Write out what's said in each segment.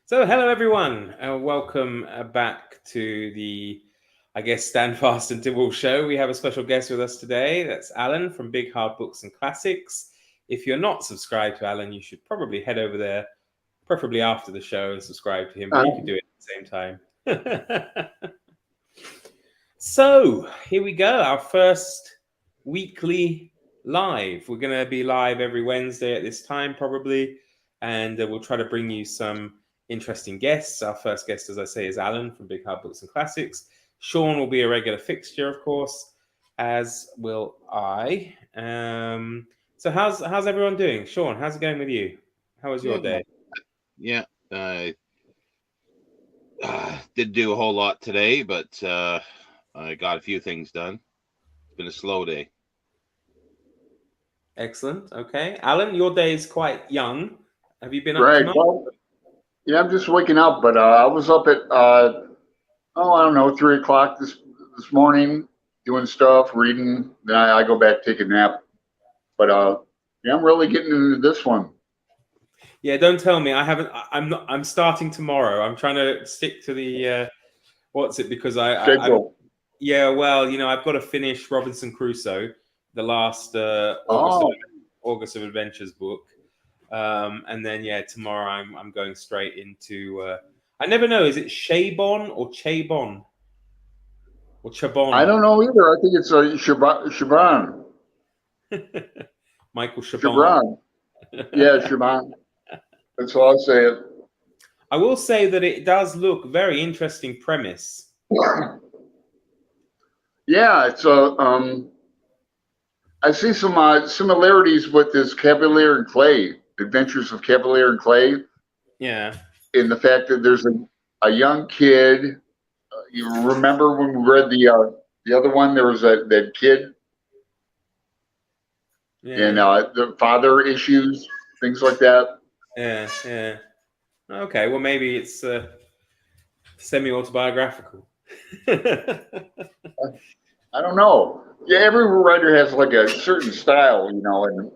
So, hello everyone, welcome back to the, Stand Fast and Tibble show. We have a special guest with us today. That's Alan from Big Hard Books and Classics. If you're not subscribed to Alan, you should probably head over there, preferably after the show, and subscribe to him. But you can do it at the same time. So, here we go. Our first weekly live. We're going to be live every Wednesday at this time, probably, and we'll try to bring you some interesting guests. Our first guest, as I say, is Alan from Big Hard Books and Classics. Sean will be a regular fixture, of course, as will I. So how's everyone doing? Sean, how's it going with you? How was your day? Yeah, didn't do a whole lot today, but I got a few things done. It's been a slow day. Excellent. Okay. Alan, your day is quite young. Have you been up Right. to much? Well, yeah, I'm just waking up, but I was up at I don't know, 3 o'clock this morning, doing stuff, reading. Then I go back, take a nap. But yeah, I'm really getting into this one. Yeah, don't tell me. I haven't. I'm not. I'm starting tomorrow. I'm trying to stick to the what's it because I'm. Schedule. Yeah, well, I've got to finish Robinson Crusoe, the last Oh, August of Adventures book, and then tomorrow I'm going straight into. I never know. Is it Chabon or Chabon or I Chabon? don't know either. I think it's Shaban. Michael Chabon. Shaban. Yeah, Shaban. That's how I'll say it. I will say that it does look very interesting premise. Yeah, it's I see some similarities with this Cavalier and Clay, Adventures of Cavalier and Clay, Yeah. in the fact that there's a young kid. You remember when we read the other one? There was that kid and Yeah. the father issues, things like that. Yeah. Yeah. Okay. Well, maybe it's semi-autobiographical. I don't know. Yeah, every writer has like a certain style, and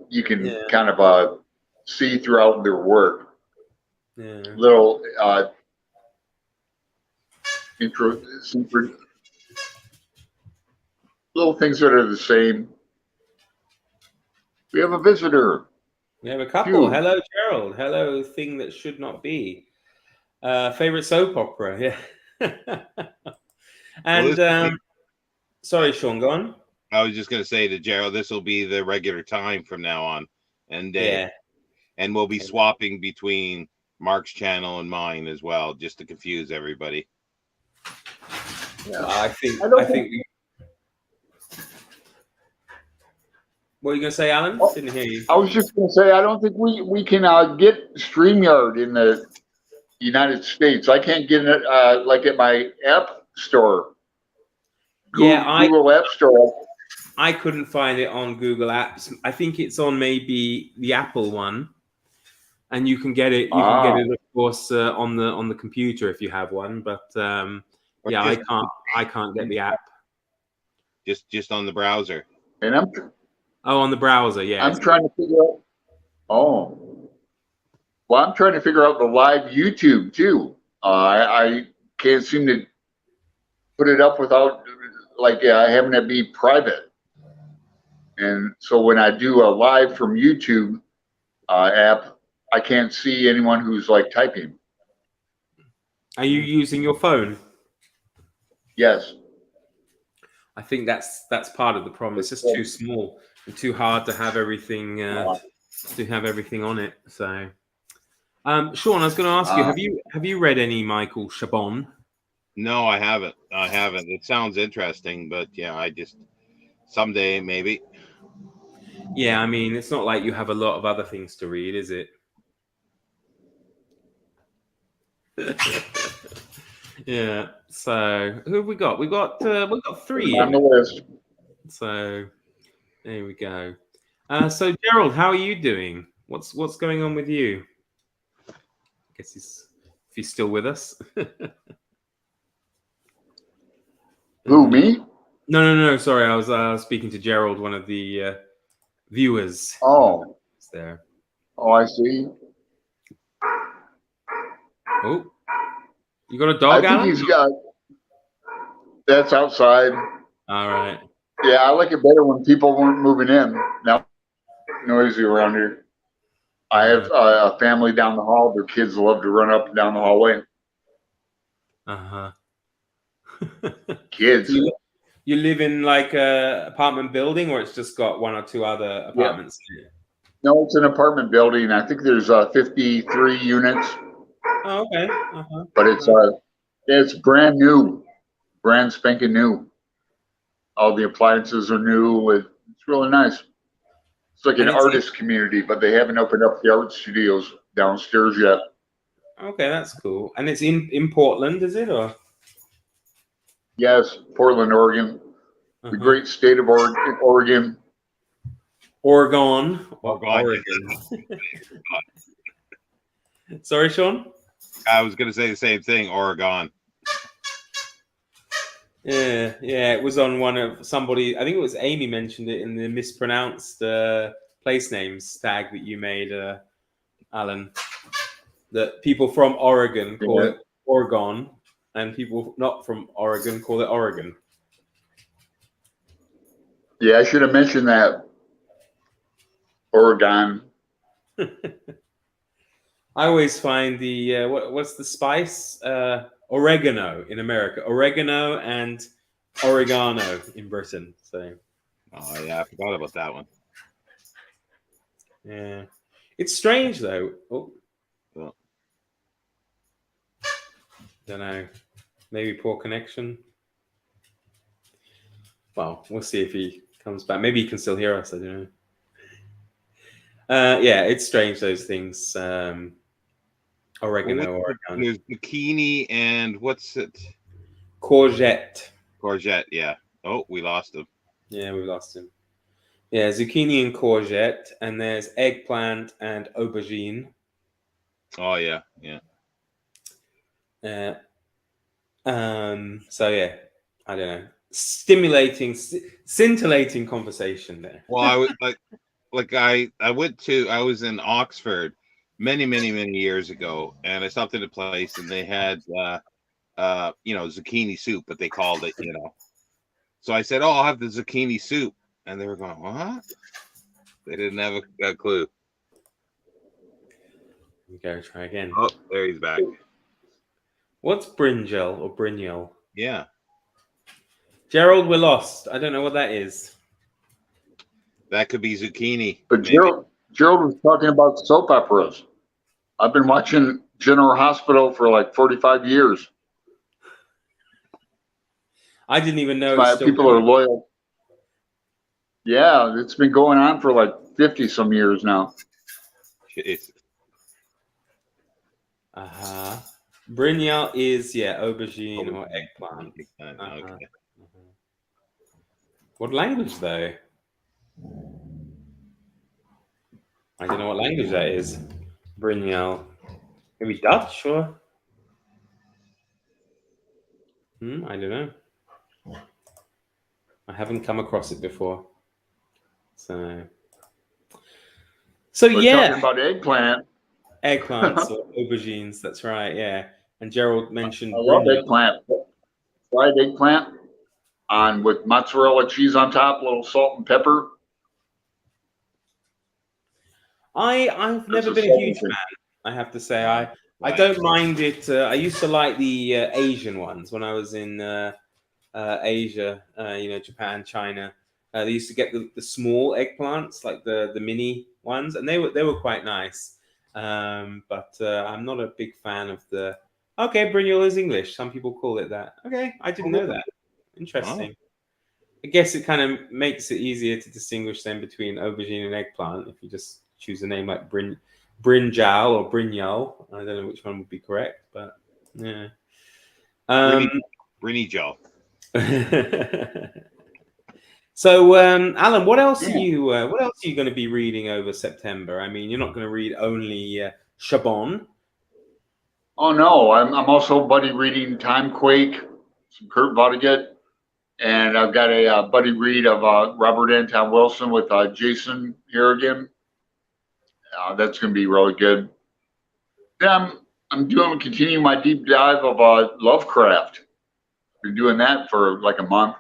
you can Yeah. kind of see throughout their work Yeah. little intro, super, little things that are the same. We have a visitor. We have a couple. Huge. Hello, Gerald. Hello, thing that should not be. Favorite soap opera. Yeah. Well, And sorry, Sean, go on. I was just going to say to Gerald, this will be the regular time from now on, and Yeah. and we'll be swapping between Mark's channel and mine as well, just to confuse everybody. Yeah. I think. What are you going to say, Alan? Oh, Didn't hear you. I was just going to say, I don't think we can get StreamYard in the United States. I can't get it like at my app store. Google App Store. I couldn't find it on Google Apps. I think it's on maybe the Apple one, and you can get it. You can get it, of course, on the computer if you have one. But I can't get the app. Just on the browser. And on the browser. Yeah, I'm trying to figure out. Oh, well, I'm trying to figure out the live YouTube too. I can't seem to put it up without having it be private. And so when I do a live from YouTube app, I can't see anyone who's like typing. Are you using your phone? Yes. I think that's part of the problem. It's just too small and too hard to have everything on it. So, Sean, I was going to ask you: have you read any Michael Chabon? No, I haven't. It sounds interesting, but I just someday maybe. Yeah, I mean, it's not like you have a lot of other things to read, is it? Yeah. So who have we got? We've got three on the list. So there we go. So Gerald, how are you doing? What's going on with you? I guess if he's still with us. Who, me? No. Sorry, I was speaking to Gerald, one of the viewers. Oh. There. Oh, I see. Oh, you got a I dog, think Alan? he's got. That's outside. All right. Yeah, I like it better when people weren't moving in. Now noisy around here. I have a family down the hall. Their kids love to run up and down the hallway. Uh-huh. Kids. So you live in like a apartment building, or it's just got one or two other apartments? Yeah. No, it's an apartment building. I think there's 53 units. Oh, okay. But it's brand new, brand spanking new. All the appliances are new. It's really nice. It's like an artist community, but they haven't opened up the art studios downstairs yet. Okay, that's cool. And it's in Portland, is it? Or Yes, Portland, Oregon, the great state of Oregon. Oregon. Oregon. Sorry, Sean? I was going to say the same thing, Oregon. Yeah, it was on one of somebody. I think it was Amy mentioned it in the mispronounced place names tag that you made, Alan. That people from Oregon call it Oregon, and people not from Oregon call it Oregon. Yeah, I should have mentioned that. Oregon. I always find the what's the spice? Oregano in America, oregano and oregano in Britain. So, oh yeah, I forgot about that one. Yeah, it's strange though. Oh, well, don't know. Maybe poor connection. Well, we'll see if he comes back. Maybe he can still hear us. I don't know. Yeah, it's strange those things. Oregano, oregano. There's zucchini and what's it? Courgette. Yeah. Oh, we lost him. Yeah, we lost him. Yeah, zucchini and courgette, and there's eggplant and aubergine. Oh yeah. So yeah, I don't know. Scintillating conversation there. Well, I was I was in Oxford many years ago, and I stopped at a place and they had zucchini soup, but they called it, So I said, "Oh, I'll have the zucchini soup," and they were going, "What?" They didn't have a clue. You go try again. Oh, there he's back. What's brinjal or brinjal? Yeah. Gerald, we're lost. I don't know what that is. That could be zucchini. But Gerald was talking about soap operas. I've been watching General Hospital for like 45 years. I didn't even know. People are loyal. Yeah, it's been going on for like 50 some years now. Brinjal is aubergine or eggplant. Okay. What language though? I don't know what language that is. Brinjal. Maybe Dutch or? I don't know. I haven't come across it before. So We're talking about eggplant. Eggplants or aubergines, that's right, yeah. And Gerald mentioned I love eggplant. Fried eggplant with mozzarella cheese on top, a little salt and pepper. I've never been a huge fan, I have to say. I don't mind it. I used to like the Asian ones when I was in Asia, Japan, China. They used to get the small eggplants, like the mini ones, and they were quite nice. But I'm not a big fan of the. Okay, brinjal is English. Some people call it that. Okay, I didn't know that. Interesting. I guess it kind of makes it easier to distinguish them between aubergine and eggplant if you just choose a name like brinjal or brinjal. I don't know which one would be correct, but yeah. Brinjal. So, Alan, what else are you going to be reading over September? I mean, you're not going to read only Chabon. Oh no, I'm also buddy reading Timequake, some Kurt Vonnegut, and I've got a buddy read of Robert Anton Wilson with Jason Harrigan. That's going to be really good. Then continuing my deep dive of Lovecraft. Been doing that for like a month.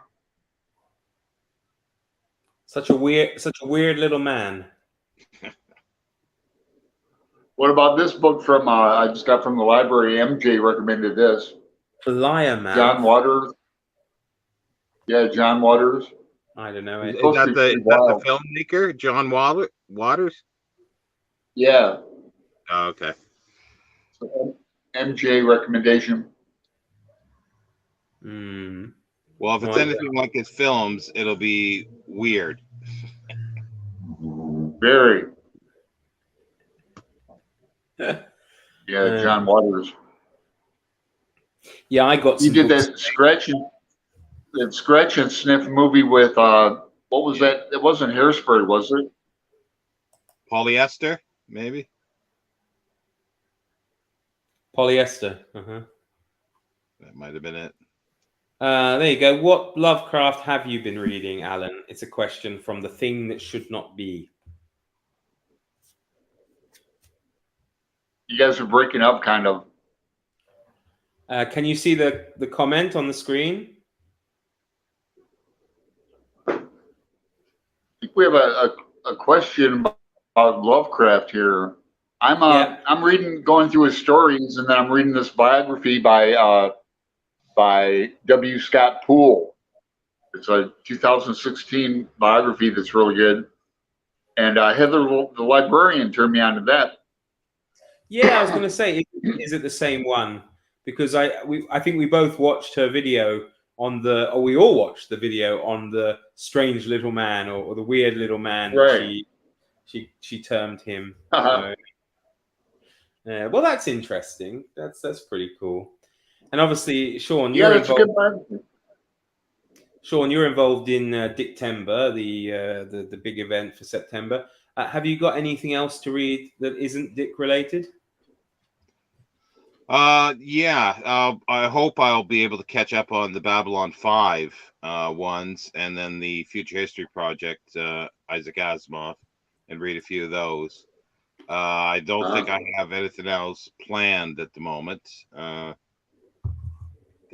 Such a weird little man. What about this book from I just got from the library? MJ recommended this. Liar Man. John Waters. Yeah, John Waters. I don't know. Is that the filmmaker, John Waters? Yeah. Oh, okay. So, MJ recommendation. Well, if it's anything like his films, it'll be weird. Very. Yeah, John Waters. Yeah, I got. He did that Scratch and Sniff movie with what was that? It wasn't Hairspray, was it? Polyester, maybe. Polyester. That might have been it. There you go. What Lovecraft have you been reading, Alan? It's a question from The Thing That Should Not Be. You guys are breaking up, kind of. Can you see the comment on the screen? I think we have a question about Lovecraft here. I'm going through his stories, and then I'm reading this biography by W. Scott Poole. It's a 2016 biography that's really good. And Heather, the librarian, turned me on to that. Yeah, I was going to say, is it the same one? Because I think we both watched her video we all watched the video on the strange little man or the weird little man. Right. She termed him. So, yeah, well, that's interesting. That's pretty cool. And obviously, Sean, you're involved in Dictember, the big event for September. Have you got anything else to read that isn't Dick related? Yeah. I hope I'll be able to catch up on the Babylon 5 ones, and then the Future History Project, Isaac Asimov, and read a few of those. I don't think I have anything else planned at the moment, because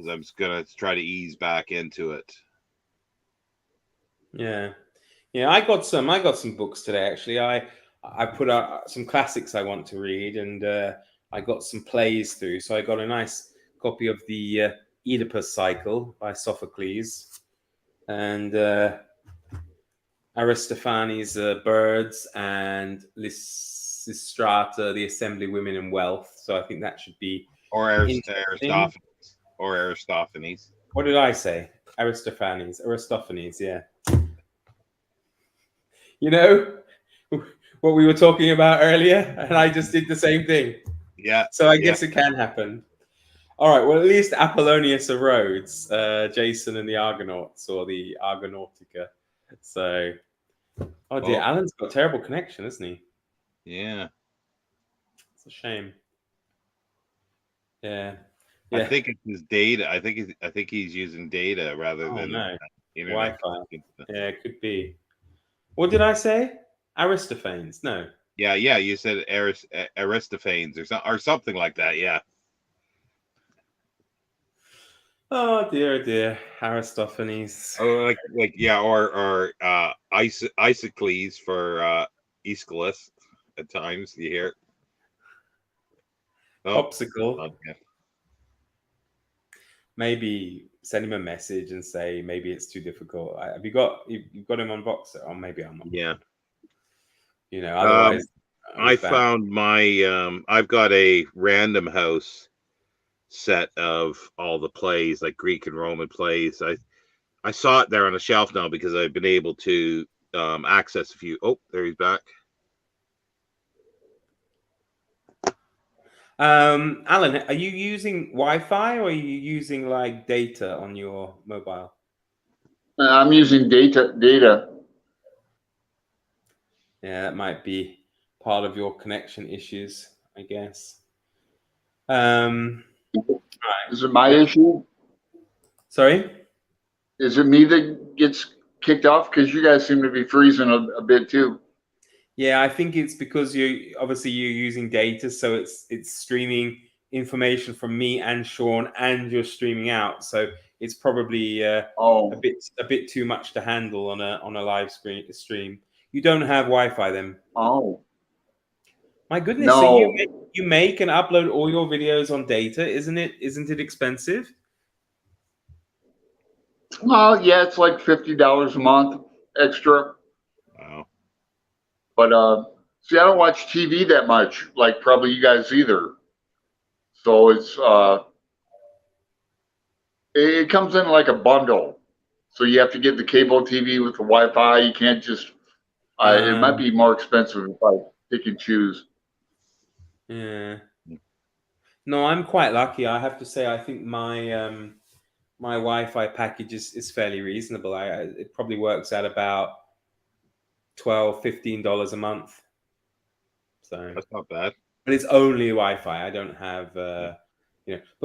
I'm just gonna try to ease back into it. Yeah. I got some books today. Actually, I put out some classics I want to read, and I got some plays through. So I got a nice copy of the Oedipus Cycle by Sophocles, and Aristophanes' Birds, and Lysistrata, the Assembly, Women, and Wealth. So I think that should be Aristophanes. What did I say? Aristophanes, yeah. You know what we were talking about earlier, and I just did the same thing. Yeah. So I guess it can happen. All right. Well, at least Apollonius of Rhodes, Jason and the Argonauts, or the Argonautica. So, oh dear, Alan's got a terrible connection, isn't he? Yeah. It's a shame. Yeah. I think it's his data. I think he's using data rather than Wi-Fi. Yeah, it could be. What did I say? Aristophanes? No. Yeah. You said Aristophanes or something like that. Yeah. Oh dear, Aristophanes. Oh, or Isocles for Aeschylus. At times you hear. Popsicle. Okay. Maybe send him a message and say maybe it's too difficult. Have you got him on Boxer? Or maybe I'm not. Yeah. Otherwise, I found my I've got a Random House set of all the plays, like Greek and Roman plays. I saw it there on a shelf now because I've been able to access a few. Oh, there he's back. Alan, are you using Wi-Fi or are you using like data on your mobile? I'm using data. Yeah, that might be part of your connection issues, I guess. Right. Is it my issue? Sorry? Is it me that gets kicked off? Because you guys seem to be freezing a bit too. Yeah, I think it's because you're using data, so it's streaming information from me and Sean, and you're streaming out, so it's probably a bit too much to handle on a live stream. You don't have Wi-Fi then? Oh, My goodness! no. So you make and upload all your videos on data, isn't it expensive? Well, yeah, it's like $50 a month extra. Wow. But see, I don't watch TV that much, like probably you guys either. So it comes in like a bundle. So you have to get the cable TV with the Wi-Fi. You can't just. It might be more expensive if I pick and choose. Yeah. No, I'm quite lucky. I have to say, I think my my Wi-Fi package is fairly reasonable. It probably works out about $12-15 a month. So That's not bad. but it's only Wi-Fi. I don't have But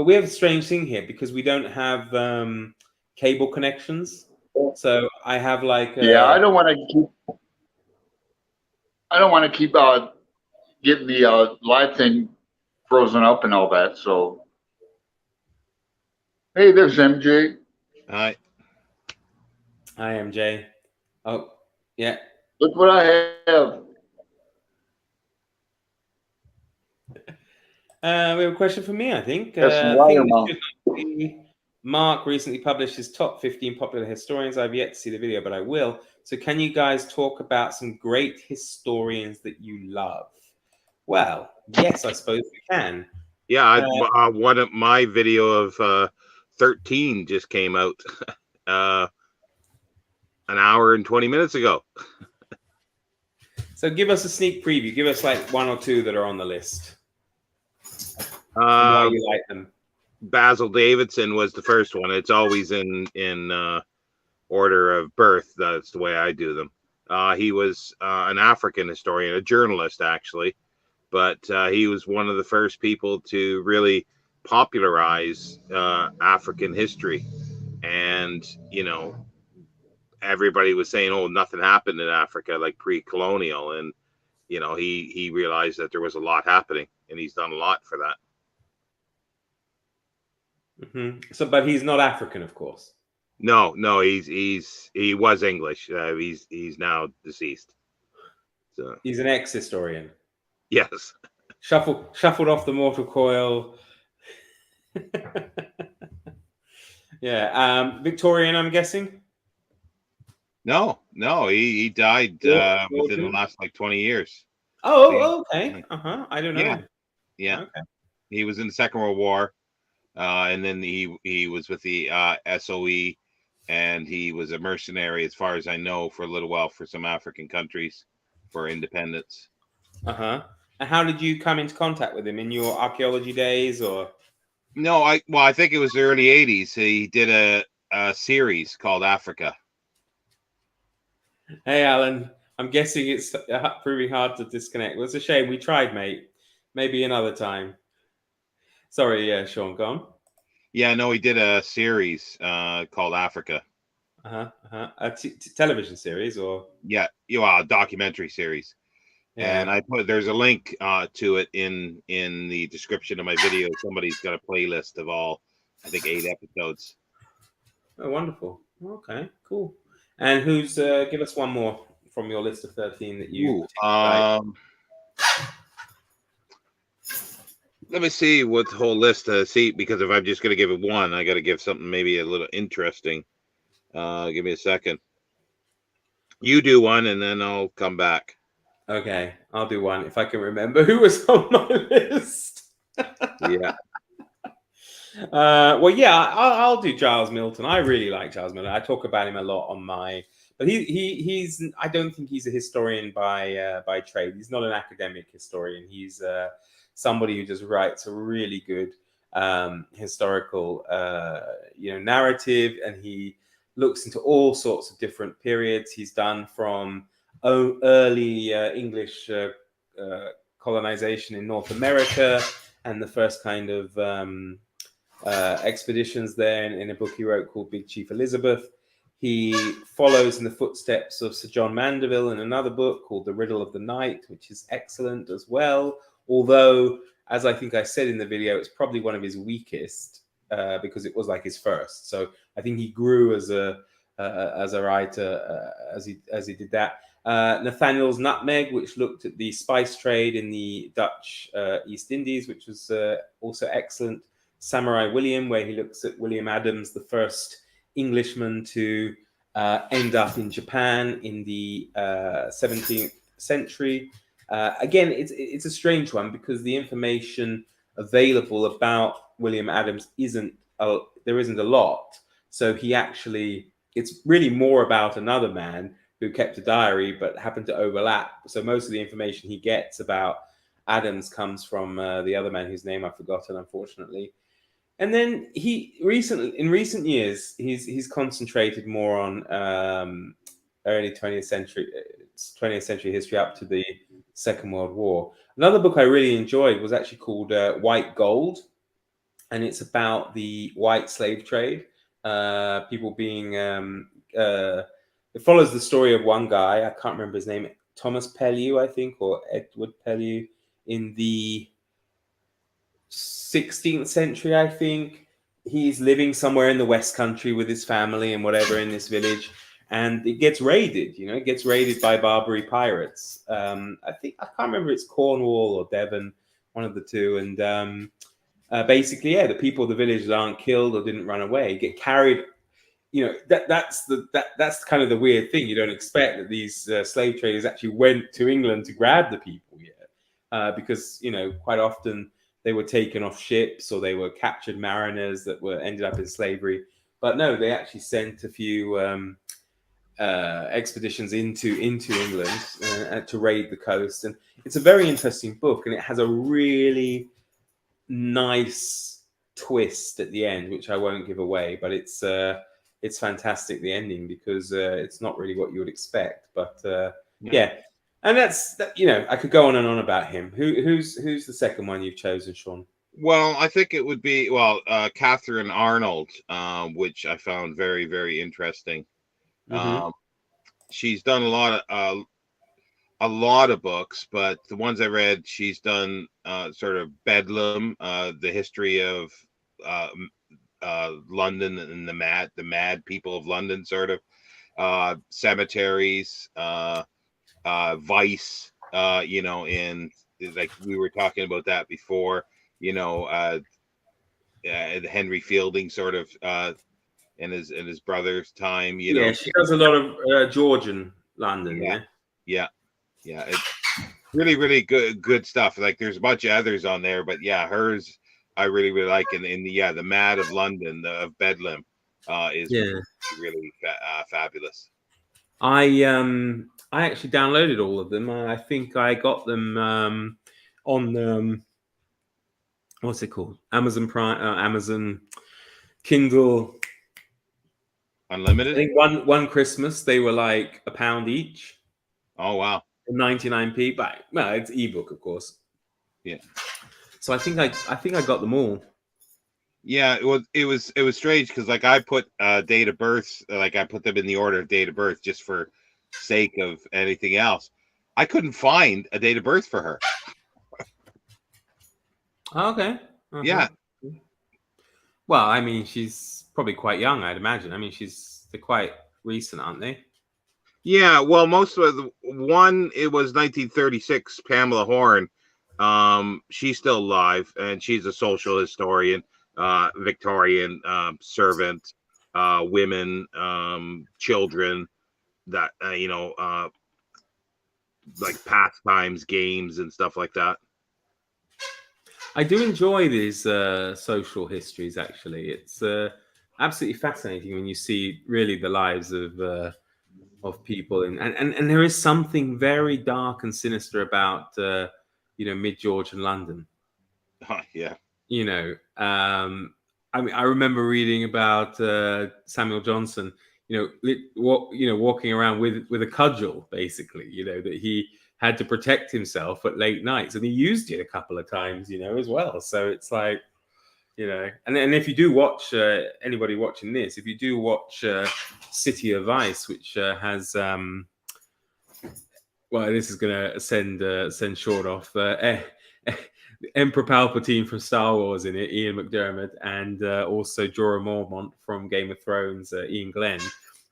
we have a strange thing here because we don't have cable connections. So I have like Yeah, I don't want to keep. I don't want to keep getting the live thing frozen up and all that. So, hey, there's MJ. Hi. Hi, MJ. Oh, yeah. Look what I have. We have a question for me, I think. That's some I wire think this mount. should not be- Mark recently published his top 15 popular historians. I've yet to see the video, but I will. So can you guys talk about some great historians that you love? Well, yes, I suppose we can. Yeah, one of my video of 13 just came out an hour and 20 minutes ago. So give us a sneak preview. Give us like one or two that are on the list. And why you like them. Basil Davidson was the first one. It's always in order of birth. That's the way I do them. He was an African historian, a journalist actually, but he was one of the first people to really popularize African history. And everybody was saying, "Oh, nothing happened in Africa like pre-colonial," and he realized that there was a lot happening, and he's done a lot for that. Mm-hmm. So, but he's not African, of course. No, he was English. He's now deceased. So he's an ex-historian. Yes. Shuffled off the mortal coil. Yeah. Victorian, I'm guessing. No, he died within the last like 20 years. Oh, okay. I don't know. Yeah. Okay. He was in the Second World War, and then he was with the SOE, and he was a mercenary, as far as I know, for a little while for some African countries for independence. And how did you come into contact with him, in your archaeology days, or? No, I think it was the early 80s. He did a series called Africa. Hey, Alan, I'm guessing it's proving hard to disconnect. Well, it's a shame. We tried, mate. Maybe another time. Sorry, Sean, go on. Yeah, no, he did a series called Africa. A television series, or? Yeah, a documentary series. Yeah. And there's a link to it in the description of my video. Somebody's got a playlist of all, I think, 8 episodes. Oh, wonderful. Okay, cool. And who's give us one more from your list of 13 that you like. Let me see what the whole list see, because if I'm just going to give it one, I got to give something maybe a little interesting. Give me a second. You do one, and then I'll come back. Okay, I'll do one if I can remember who was on my list. Yeah. Well, yeah, I'll do Giles Milton. I really like Giles Milton. I talk about him a lot on my, but he's I don't think he's a historian by trade. He's not an academic historian. He's somebody who just writes a really good historical narrative, and he looks into all sorts of different periods. He's done from early English colonization in North America and the first kind of expeditions there in a book he wrote called Big Chief Elizabeth. He follows in the footsteps of Sir John Mandeville in another book called The Riddle of the Night, which is excellent as well. Although as I think I said in the video, it's probably one of his weakest because it was like his first. So I think he grew as a writer as he did that. Nathaniel's Nutmeg, which looked at the spice trade in the Dutch East Indies, which was also excellent. Samurai William, where he looks at William Adams, the first Englishman to end up in Japan in the 17th century. Again, it's a strange one because the information available about William Adams there isn't a lot. So it's really more about another man who kept a diary but happened to overlap. So most of the information he gets about Adams comes from the other man whose name I've forgotten, unfortunately. And then in recent years, he's concentrated more on early 20th century history up to the Second World War. Another book I really enjoyed was actually called White Gold, and it's about the white slave trade. People being it follows the story of one guy, I can't remember his name, Thomas Pellew, I think, or Edward Pellew, in the 16th century, I think. He's living somewhere in the West Country with his family and whatever in this village, and it gets raided. It gets raided by Barbary pirates. I can't remember if it's Cornwall or Devon, one of the two. And basically, the people of the village that aren't killed or didn't run away get carried. That's kind of the weird thing. You don't expect that these slave traders actually went to England to grab the people yet, because quite often they were taken off ships or they were captured mariners that ended up in slavery. But no, they actually sent a few expeditions into England to raid the coast. And it's a very interesting book, and it has a really nice twist at the end, which I won't give away. But it's fantastic, the ending, because it's not really what you would expect. But yeah. And that's that. I could go on and on about him. Who's the second one you've chosen, Sean? Well, I think it would be Catherine Arnold, which I found very, very interesting. Mm-hmm. She's done a lot of books, but the ones I read, she's done sort of Bedlam, the history of London and the mad people of London, sort of cemeteries. Vice, in, like we were talking about that before, the Henry Fielding sort of in his brother's time, Yeah, she does a lot of Georgian London. Yeah. It's really, really good stuff. Like there's a bunch of others on there, but yeah, hers I really, really like. And the Mad of London, of Bedlam, is really fabulous. I actually downloaded all of them. I think I got them on what's it called? Amazon Prime, Amazon Kindle Unlimited. I think one Christmas they were like £1 each. Oh wow! 99p, but well, it's ebook, of course. Yeah. So I think I got them all. Yeah, it was strange because like I put date of birth, like I put them in the order of date of birth just for sake of anything else. I couldn't find a date of birth for her. Okay. Uh-huh. Yeah. Well, I mean, she's probably quite young, I'd imagine. I mean, they're quite recent, aren't they? Yeah. Well, most of the one, it was 1936. Pamela Horn. She's still alive, and she's a social historian, Victorian, servant, women, children, that like pastimes, games, and stuff like that. I do enjoy these social histories. Actually, it's absolutely fascinating when you see really the lives of people, and there is something very dark and sinister about mid-Georgian London. Yeah. I mean, I remember reading about Samuel Johnson. Walking around with a cudgel, basically. That he had to protect himself at late nights, and he used it a couple of times, as well. So it's like, and if you do watch, anybody watching this, if you do watch City of Ice, which has, well, this is going to send Sean off. Emperor Palpatine from Star Wars in it, Ian McDiarmid, and also Jorah Mormont from Game of Thrones, Ian Glenn,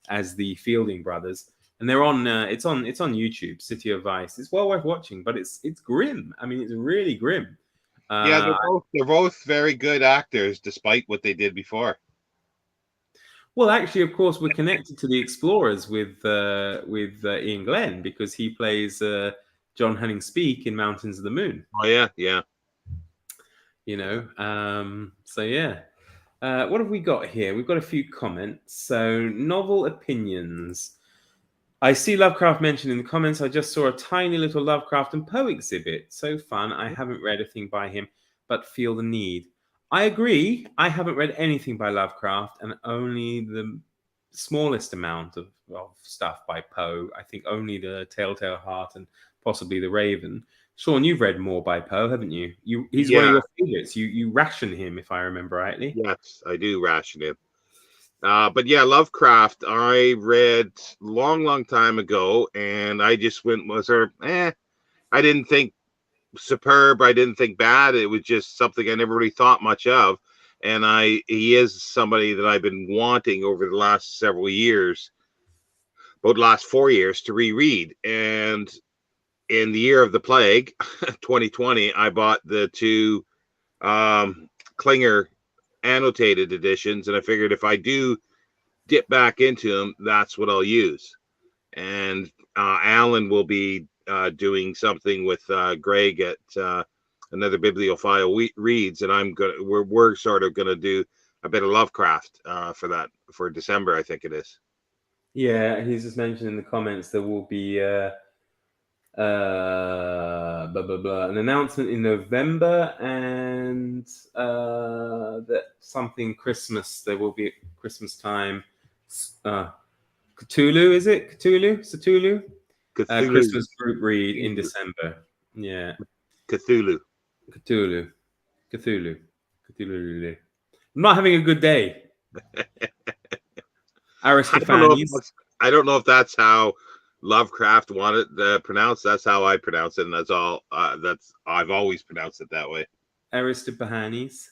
as the Fielding brothers. And they're on. It's on YouTube. City of Vice. It's well worth watching, but it's grim. I mean, it's really grim. Yeah, they're both very good actors, despite what they did before. Well, actually, of course, we're connected to the Explorers with Ian Glenn, because he plays John Henning Speak in Mountains of the Moon. Oh yeah, yeah. You know, so yeah. What have we got here? We've got a few comments. So, novel opinions. I see Lovecraft mentioned in the comments. I just saw a tiny little Lovecraft and Poe exhibit. So fun. I haven't read a thing by him, but feel the need. I agree. I haven't read anything by Lovecraft, and only the smallest amount of stuff by Poe. I think only the Telltale Heart and possibly the Raven. Sean, you've read more by Poe, haven't you? He's one of your favorites. You ration him, if I remember rightly. Yes, I do ration him. But yeah, Lovecraft, I read long time ago, and I just went, I didn't think superb, I didn't think bad. It was just something I never really thought much of. And he is somebody that I've been wanting over the last several years, about the last 4 years, to reread. And in the year of the plague, 2020, I bought the two Klinger annotated editions, and I figured if I do dip back into them, that's what I'll use. And Alan will be doing something with Greg at another bibliophile reads, and we're sort of gonna do a bit of Lovecraft for December, I think it is. Yeah, he's just mentioned in the comments there will be an announcement in November, and that something Christmas. There will be at Christmas time. Cthulhu, is it Cthulhu? Christmas group read in December. Yeah, Cthulhu. I'm not having a good day. Aristophanes. I don't know if that's how Lovecraft wanted pronounced. That's how I pronounce it, and that's all. I've always pronounced it that way. Aristophanes.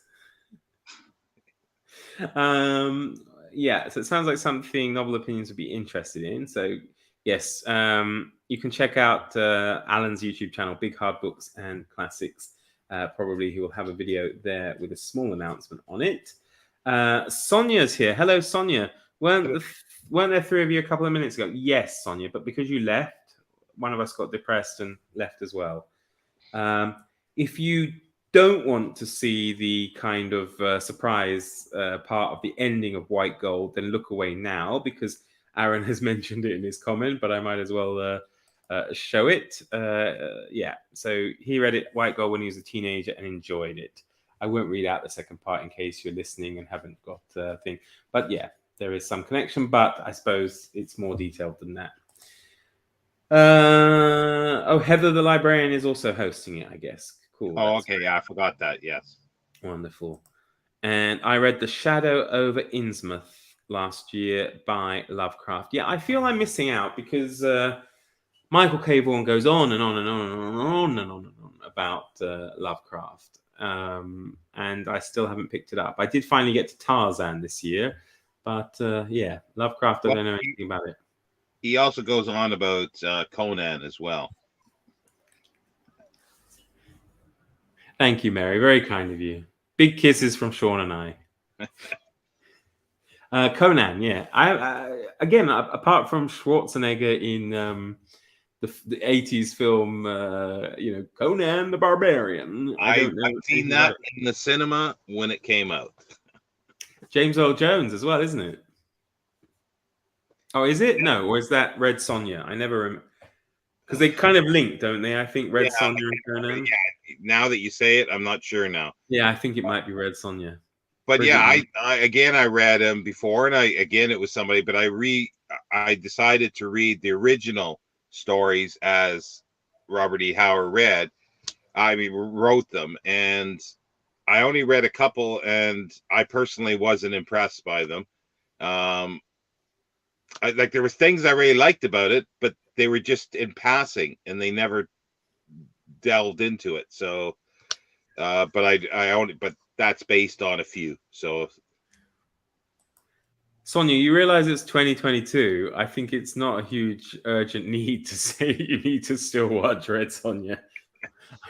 Yeah, so it sounds like something Novel Opinions would be interested in. So yes, you can check out Alan's YouTube channel, Big Hard Books and Classics. Probably he will have a video there with a small announcement on it. Sonia's here. Hello, Sonia. Weren't there three of you a couple of minutes ago? Yes, Sonia, but because you left, one of us got depressed and left as well. If you don't want to see the kind of surprise part of the ending of White Gold, then look away now, because Aaron has mentioned it in his comment, but I might as well show it. Yeah, so he read it, White Gold, when he was a teenager and enjoyed it. I won't read out the second part in case you're listening and haven't got a thing. But yeah, there is some connection, but I suppose it's more detailed than that. Heather the Librarian is also hosting it, I guess. Cool. Oh, okay. Yeah, I forgot that. Yes. Wonderful. And I read The Shadow over Innsmouth last year by Lovecraft. Yeah, I feel I'm missing out because Michael K. Vaughan goes on and on and on and on and on and on and on about Lovecraft. And I still haven't picked it up. I did finally get to Tarzan this year, but yeah, Lovecraft, I don't know anything about it. He also goes on about Conan as well. Thank you, Mary. Very kind of you. Big kisses from Sean and I. Conan, yeah. I again, apart from Schwarzenegger in the 80s film, Conan the Barbarian. I've seen that in the cinema when it came out. James Earl Jones as well, isn't it? Oh, is it? No, or is that Red Sonja? I never remember. Because they kind of link, don't they? I think Red Sonja and Conan. Yeah, now that you say it, I'm not sure now. Yeah, I think it might be Red Sonja. But yeah, I read him before, and it was somebody, but I decided to read the original stories as Robert E. Howard wrote them, and I only read a couple, and I personally wasn't impressed by them. There were things I really liked about it, but they were just in passing, and they never delved into it. So but I only, but that's based on a few. So Sonia, you realize it's 2022. I think it's not a huge urgent need to say you need to still watch Red Sonja.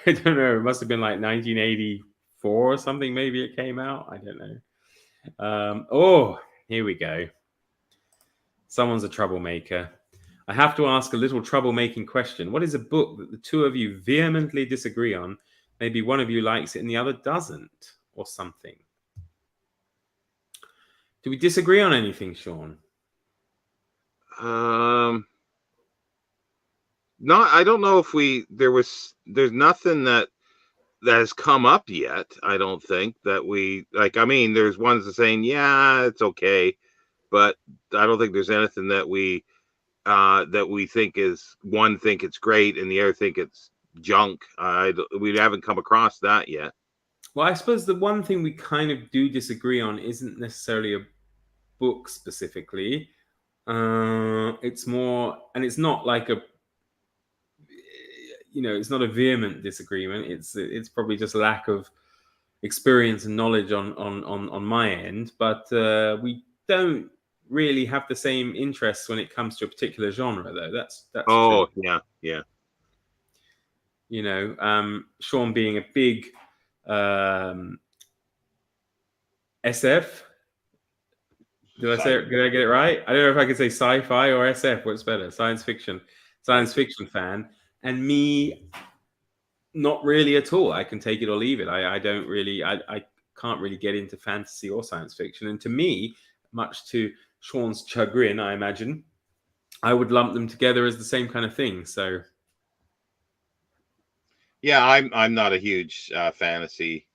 I don't know. It must have been like 1984 or something. Maybe it came out. I don't know. Oh, here we go. Someone's a troublemaker. I have to ask a little troublemaking question. What is a book that the two of you vehemently disagree on? Maybe one of you likes it and the other doesn't, or something. Do we disagree on anything, Sean? no, I don't know if there's nothing that has come up yet. I don't think that we like. I mean, there's ones that saying, yeah, it's okay, but I don't think there's anything that we think is one think it's great and the other think it's junk. We haven't come across that yet. Well, I suppose the one thing we kind of do disagree on isn't necessarily a book specifically. It's more, and it's not like a, it's not a vehement disagreement. It's probably just lack of experience and knowledge on my end. But we don't really have the same interests when it comes to a particular genre, though. That's oh true. Yeah. Sean being a big SF. Did I get it right? I don't know if I could say sci-fi or SF. What's better? Science fiction fan, and me, not really at all. I can take it or leave it. I don't really. I can't really get into fantasy or science fiction. And to me, much to Sean's chagrin, I imagine, I would lump them together as the same kind of thing. So, yeah, I'm not a huge fantasy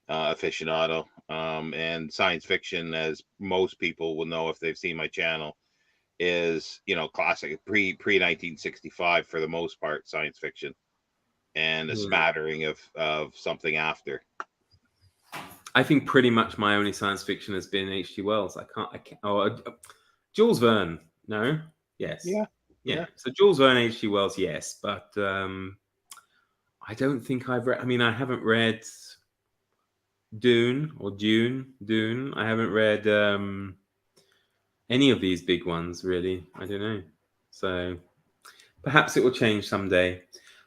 aficionado, and science fiction, as most people will know if they've seen my channel, is classic pre 1965 for the most part, science fiction, and a smattering of something after. I think pretty much my only science fiction has been H.G. Wells. I can't. Oh, Jules Verne. No. Yes. Yeah. So Jules Verne, H.G. Wells. Yes, but I don't think I've read. I mean, I haven't read Dune. I haven't read any of these big ones, really. I don't know. So perhaps it will change someday.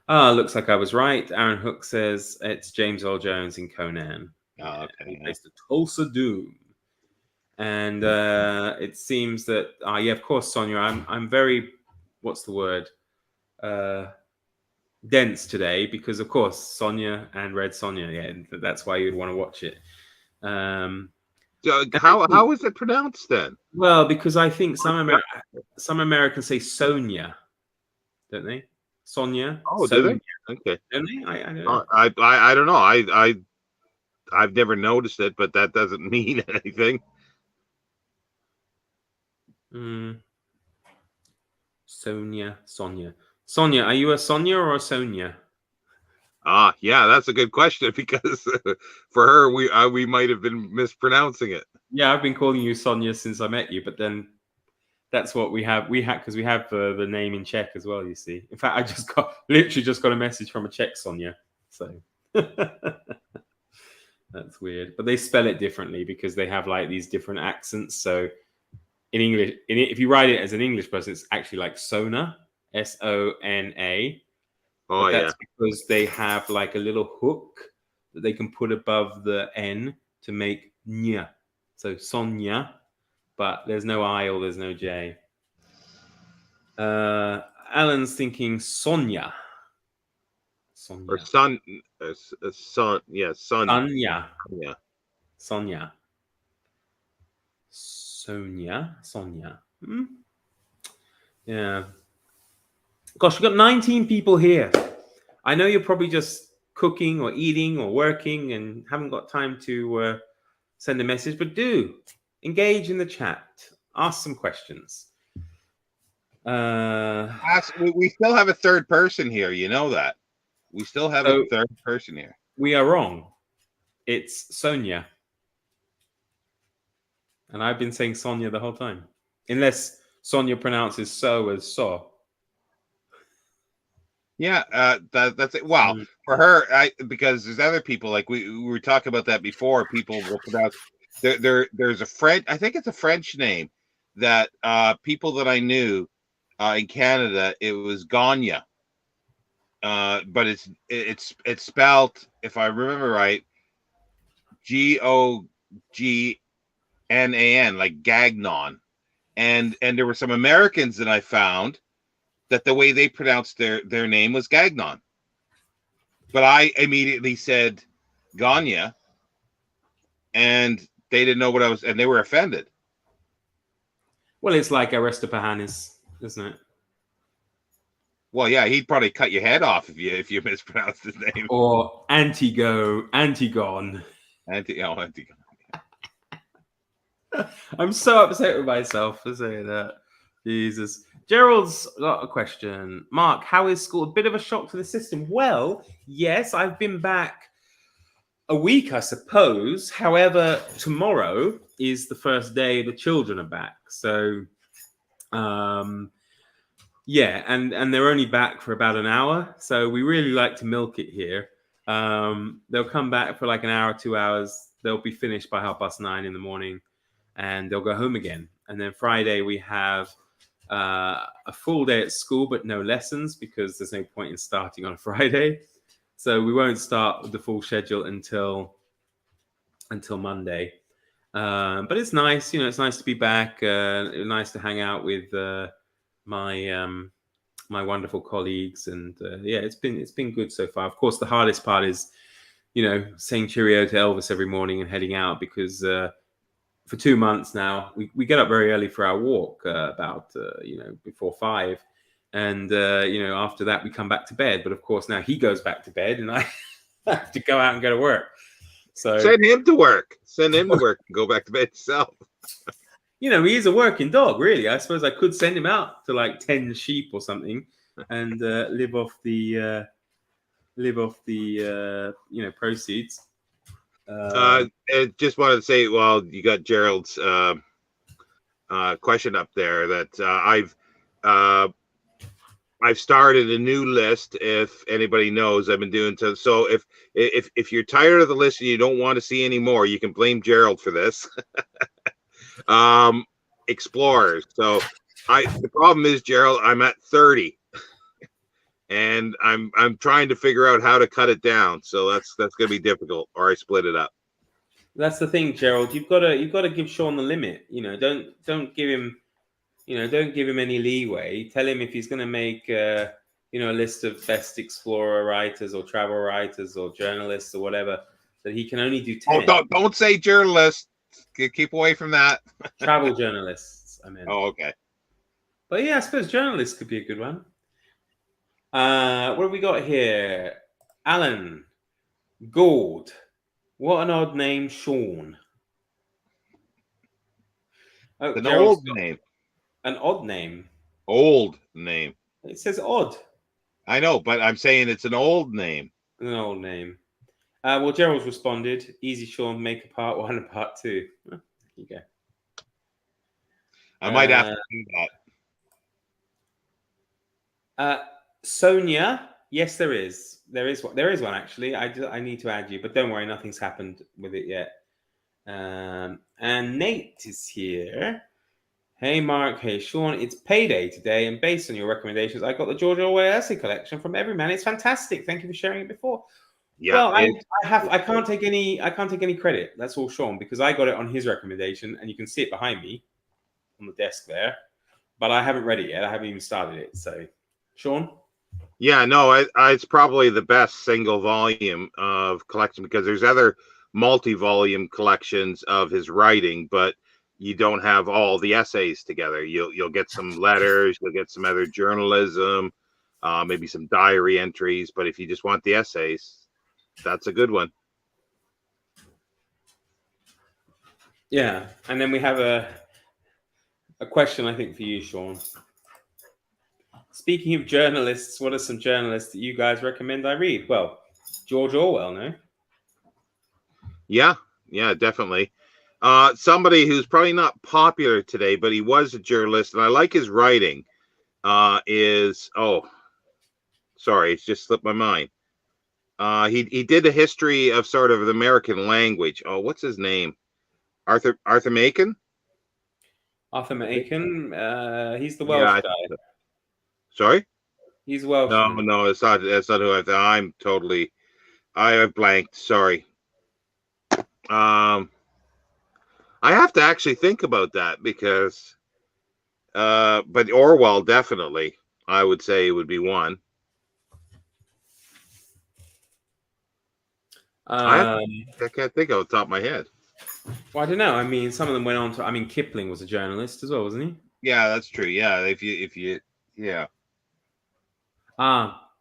Looks like I was right. Aaron Hook says it's James Earl Jones in Conan. Oh, okay. He plays the Tulsa Doom. And it seems that, yeah, of course, Sonia, I'm very, what's the word? Dense today because, of course, Sonia and Red Sonja. Yeah, that's why you'd want to watch it. How is it pronounced then? Well, because I think some Americans say Sonia, don't they? Sonia. Oh, Sonia. do they? Okay. Don't they? I don't know. I don't know. I've never noticed it, but that doesn't mean anything. Sonia. Sonia, are you a Sonia or a Sonia? Yeah, that's a good question because for her, we might have been mispronouncing it. Yeah, I've been calling you Sonia since I met you, but then that's what we have because we have the name in Czech as well. You see, in fact, I literally just got a message from a Czech Sonia, so that's weird. But they spell it differently because they have like these different accents. So in English, if you write it as an English person, it's actually like Sona, Sona. Oh, that's because they have like a little hook that they can put above the N to make nya. So Sonia, but there's no I or there's no J. Alan's thinking Sonia. Or son. Yeah, son. Sonia. Yeah. Sonia. Sonia. Yeah. Gosh, we've got 19 people here. I know you're probably just cooking or eating or working and haven't got time to send a message, but do engage in the chat. Ask some questions. We still have a third person here. You know that. We still have a third person here. We are wrong. It's Sonia. And I've been saying Sonia the whole time. Unless Sonia pronounces so as so. Yeah, that's it. Well, for her, because there's other people like we were talking about that before. People will pronounce there's a French. I think it's a French name that people that I knew in Canada, it was Gagne. But it's spelled, if I remember right, Gognan, like Gagnon. And there were some Americans that I found that the way they pronounced their name was Gagnon. But I immediately said Gagne, and they didn't know what I was, and they were offended. Well, it's like Aristopahanis, isn't it? Well, yeah, he'd probably cut your head off if you mispronounced his name. Or Antigon. Antigon. I'm so upset with myself for saying that. Jesus. Gerald's got a question. Mark, how is school? A bit of a shock to the system. Well, yes, I've been back a week, I suppose. However, tomorrow is the first day the children are back. So, yeah, and they're only back for about an hour. So we really like to milk it here. They'll come back for like an hour, 2 hours. They'll be finished by 9:30 in the morning, and they'll go home again. And then Friday we have a full day at school, but no lessons because there's no point in starting on a Friday. So we won't start with the full schedule until Monday. But it's nice, it's nice to be back. Nice to hang out with my wonderful colleagues, and yeah, it's been good so far. Of course, the hardest part is, saying cheerio to Elvis every morning and heading out because for 2 months now we get up very early for our walk about before 5, and after that we come back to bed. But of course now he goes back to bed and I have to go out and go to work. So send him to work. Go back to bed yourself. He is a working dog, really. I suppose I could send him out to like 10 sheep or something and live off the proceeds. I just wanted to say, well, you got Gerald's question up there that I've started a new list. If anybody knows, I've been doing so. If you're tired of the list and you don't want to see any more, you can blame Gerald for this. Explorers. So the problem is, Gerald, I'm at 30, and I'm trying to figure out how to cut it down. So that's going to be difficult, or I split it up. That's the thing, Gerald. You've got to give Sean the limit. Don't give him. Don't give him any leeway. Tell him if he's going to make a list of best explorer writers or travel writers or journalists or whatever, that he can only do 10. Oh, don't say journalists. Keep away from that. Travel journalists, I mean. Oh, okay. But yeah, I suppose journalists could be a good one. What have we got here? Alan Gould. What an odd name, Sean. Oh, an old name. An odd name. Old name. It says odd. I know, but I'm saying it's an old name. An old name. Well, Gerald's responded. Easy, Sean. Make a part 1 and part 2. There you go. I might have to do that. Sonia. Yes, there is. There is one actually. I need to add you, but don't worry, nothing's happened with it yet. And Nate is here. Hey, Mark. Hey, Sean. It's payday today, and based on your recommendations, I got the George Orwell essay collection from Everyman. It's fantastic. Thank you for sharing it before. Yeah, well, I can't take any credit. That's all Sean, because I got it on his recommendation, and you can see it behind me on the desk there. But I haven't read it yet. I haven't even started it. So, Sean. Yeah, no, it's probably the best single volume of collection, because there's other multi-volume collections of his writing, but you don't have all the essays together. You'll get some letters, you'll get some other journalism, maybe some diary entries. But if you just want the essays, that's a good one. Yeah, and then we have a question, I think, for you, Sean. Speaking of journalists, what are some journalists that you guys recommend I read? Well, George Orwell, no? Yeah, definitely. Somebody who's probably not popular today, but he was a journalist, and I like his writing, is Sorry, it's just slipped my mind. He did a history of sort of the American language. Oh, what's his name? Arthur Macon? Arthur Macon, he's the Yeah. Welsh guy. Sorry? He's Welshman. No, it's not. That's not who I thought. I have blanked. Sorry. I have to actually think about that because, but Orwell definitely, I would say would be one. I can't think off the top of my head. Well, I don't know. I mean, some of them went on to. I mean, Kipling was a journalist as well, wasn't he? Yeah, that's true. Yeah, if you, yeah.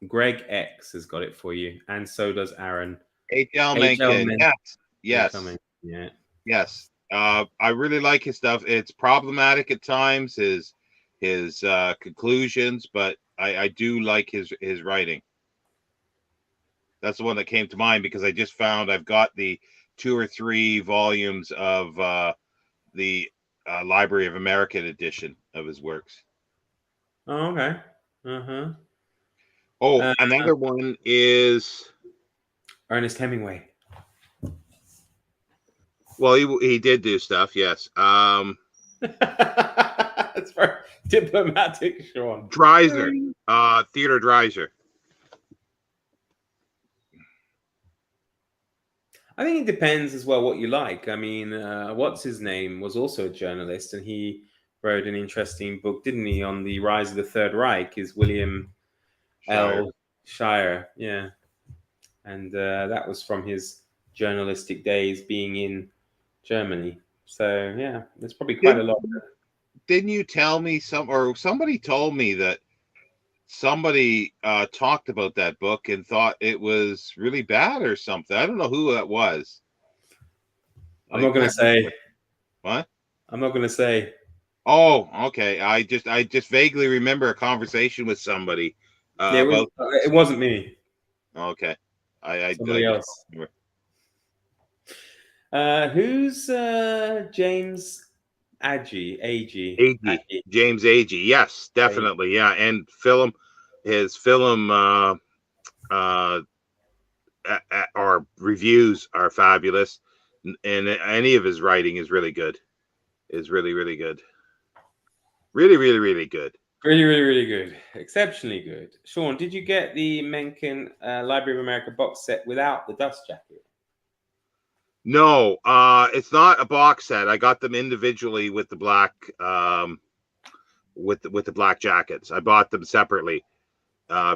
Greg X has got it for you, and so does Aaron. H.L. Mencken. Yes. Yeah. Yes. I really like his stuff. It's problematic at times, his conclusions, but I do like his writing. That's the one that came to mind because I just found I've got the 2 or 3 volumes of the Library of American edition of his works. Oh, okay. Uh-huh. Oh, another one is Ernest Hemingway. Well, he did do stuff, yes. That's very diplomatic, Sean. Dreiser, Theodore Dreiser. I think it depends as well what you like. I mean, what's his name was also a journalist, and he wrote an interesting book, didn't he, on the rise of the Third Reich? Is William L. Shire, yeah, and that was from his journalistic days being in Germany. So yeah, there's probably quite a lot. Didn't you tell me somebody told me that somebody talked about that book and thought it was really bad or something? I don't know who that was. I'm not going to say. What? I'm not going to say. Oh, okay. I just vaguely remember a conversation with somebody. It wasn't me. Okay. Somebody else. Who's James Agee? James Agee. Yes, definitely. Yeah, and his film our reviews are fabulous, and any of his writing is really good. Is really, really good. Really, really, really good. Really, really, really good. Exceptionally good. Sean, did you get the Mencken Library of America box set without the dust jacket? No, it's not a box set. I got them individually with the black with the black jackets. I bought them separately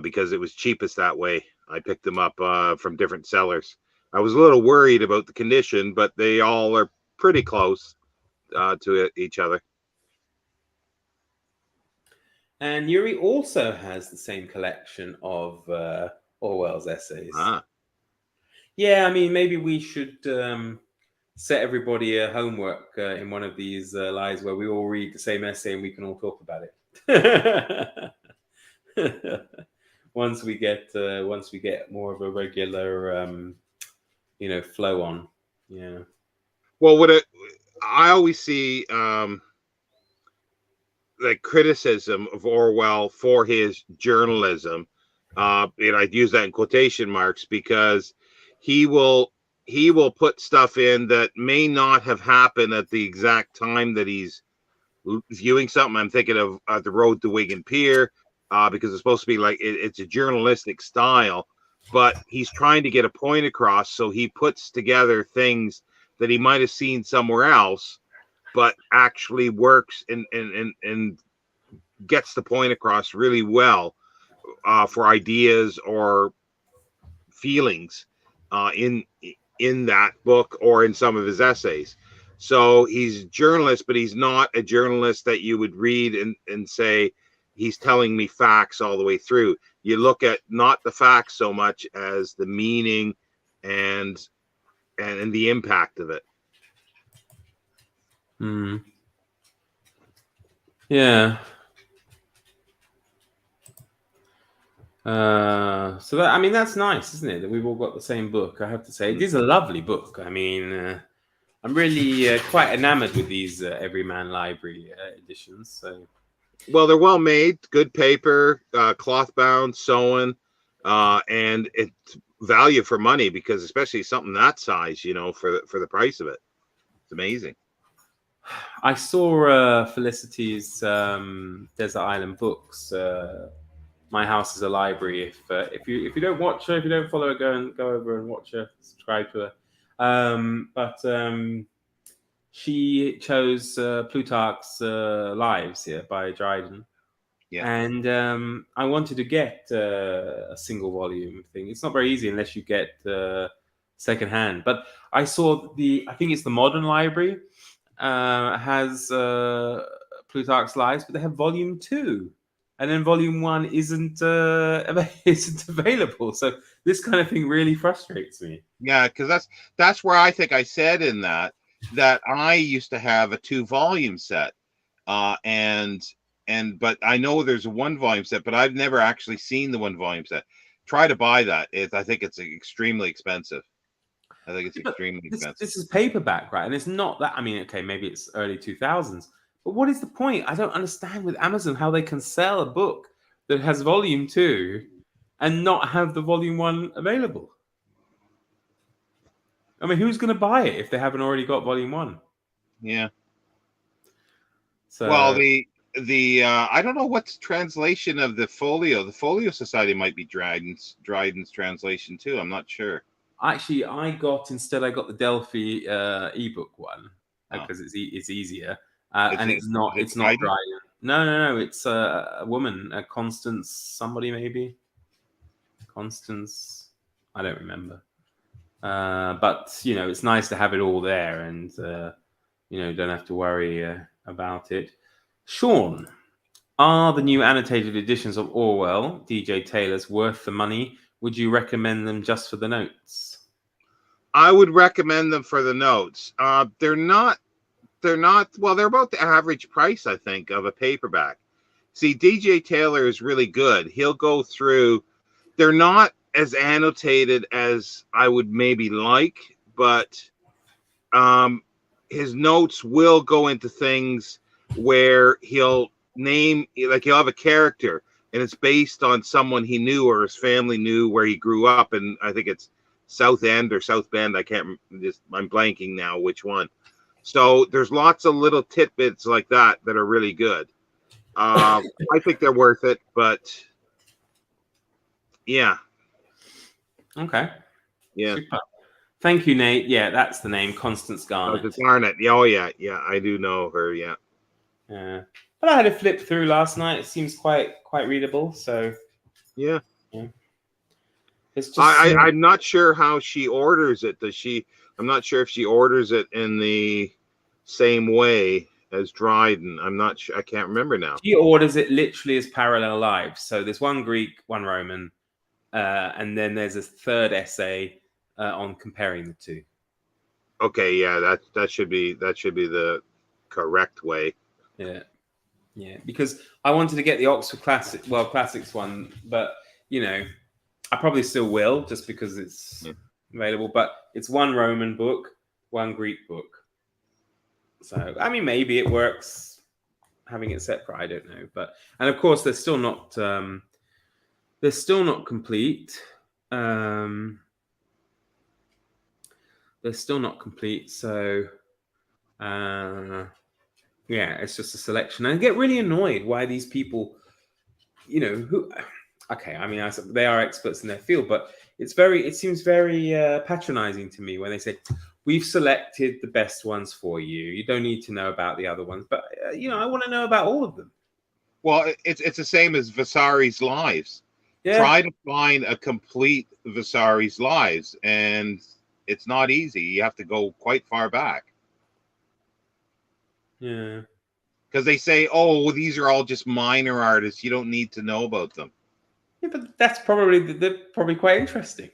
because it was cheapest that way. I picked them up from different sellers. I was a little worried about the condition, but they all are pretty close to each other. And Yuri also has the same collection of Orwell's essays. Yeah, I mean, maybe we should set everybody a homework in one of these lives where we all read the same essay and we can all talk about it. once we get more of a regular flow on. Yeah. Well, I always see the criticism of Orwell for his journalism, and I'd use that in quotation marks because he will put stuff in that may not have happened at the exact time that he's viewing something. I'm thinking of The Road to Wigan Pier because it's supposed to be like it's a journalistic style, but he's trying to get a point across, so he puts together things that he might have seen somewhere else, but actually works and gets the point across really well for ideas or feelings in that book or in some of his essays. So he's a journalist, but he's not a journalist that you would read and say he's telling me facts all the way through. You look at not the facts so much as the meaning and the impact of it. Yeah. So that, I mean, that's nice, isn't it? That we've all got the same book. I have to say, it is a lovely book. I mean, I'm really quite enamored with these Everyman Library editions. So, well, they're well made, good paper, cloth bound, sewn. and it's value for money, because especially something that size, for the price of it, it's amazing. I saw Felicity's Desert Island Books. My House is a Library. If you don't watch her, if you don't follow her, go over and watch her. Subscribe to her. But she chose Plutarch's Lives here by Dryden. Yeah. And I wanted to get a single volume thing. It's not very easy unless you get secondhand. But I saw I think it's the Modern Library has Plutarch's Lives, but they have volume 2. And then volume 1 isn't available. So this kind of thing really frustrates me. Yeah, because that's where I think I said in that I used to have a 2-volume set, but I know there's a 1-volume set, but I've never actually seen the 1-volume set. Try to buy that. I think it's extremely expensive. I think it's extremely expensive. This is paperback, right? And it's not that. I mean, okay, maybe it's early 2000s, but what is the point? I don't understand with Amazon how they can sell a book that has volume 2 and not have the volume 1 available. I mean, who's going to buy it if they haven't already got volume 1? Yeah. So, well, the I don't know what's translation of the Folio. The Folio Society might be Dryden's translation too. I'm not sure. Actually, I got the Delphi ebook one because it's easier, and it's not Dryden. No. It's a woman, Constance, somebody maybe. Constance, I don't remember. But it's nice to have it all there, and don't have to worry about it. Sean, are the new annotated editions of Orwell, DJ Taylor's, worth the money? Would you recommend them just for the notes? I would recommend them for the notes. They're not. Well, they're about the average price, I think, of a paperback. See, DJ Taylor is really good. He'll go through. They're not as annotated as I would maybe like, but his notes will go into things where he'll have a character and it's based on someone he knew or his family knew where he grew up, and I think it's South End or South Bend. I'm blanking now which one. So there's lots of little tidbits like that are really good. I think they're worth it, but yeah. Okay. Yeah. Super. Thank you, Nate. Yeah, that's the name, Constance Garnett. Garnett. Oh, yeah. I do know her. Yeah. Yeah. But I had a flip through last night. It seems quite readable. So yeah. It's just I'm not sure how she orders it. I'm not sure if she orders it in the same way as Dryden. I'm not sure. I can't remember now. She orders it literally as parallel lives. So there's one Greek, one Roman, and then there's a third essay on comparing the two. Okay, yeah, that should be the correct way. Yeah, because I wanted to get the Oxford Classics one, but I probably still will just because it's available. But it's one Roman book, one Greek book. So I mean, maybe it works having it separate. I don't know, and of course they're still not complete. They're still not complete. So it's just a selection. And I get really annoyed why these people, who. Okay, I mean, they are experts in their field, but it seems very patronizing to me when they say, we've selected the best ones for you. You don't need to know about the other ones, but I want to know about all of them. Well, it's the same as Vasari's Lives. Yeah. Try to find a complete Vasari's Lives, and it's not easy. You have to go quite far back. Yeah. Because they say, oh, these are all just minor artists. You don't need to know about them. Yeah, but that's they're probably quite interesting.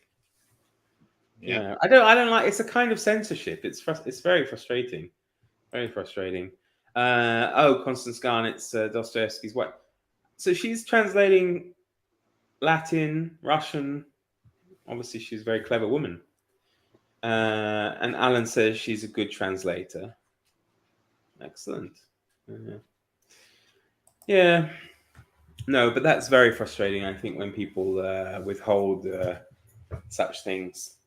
Yeah. I don't like. It's a kind of censorship. It's very frustrating. Very frustrating. Constance Garnett's Dostoevsky's wife. So she's translating Latin, Russian. Obviously, she's a very clever woman. And Alan says she's a good translator. Excellent. Yeah. No, but that's very frustrating. I think when people withhold such things,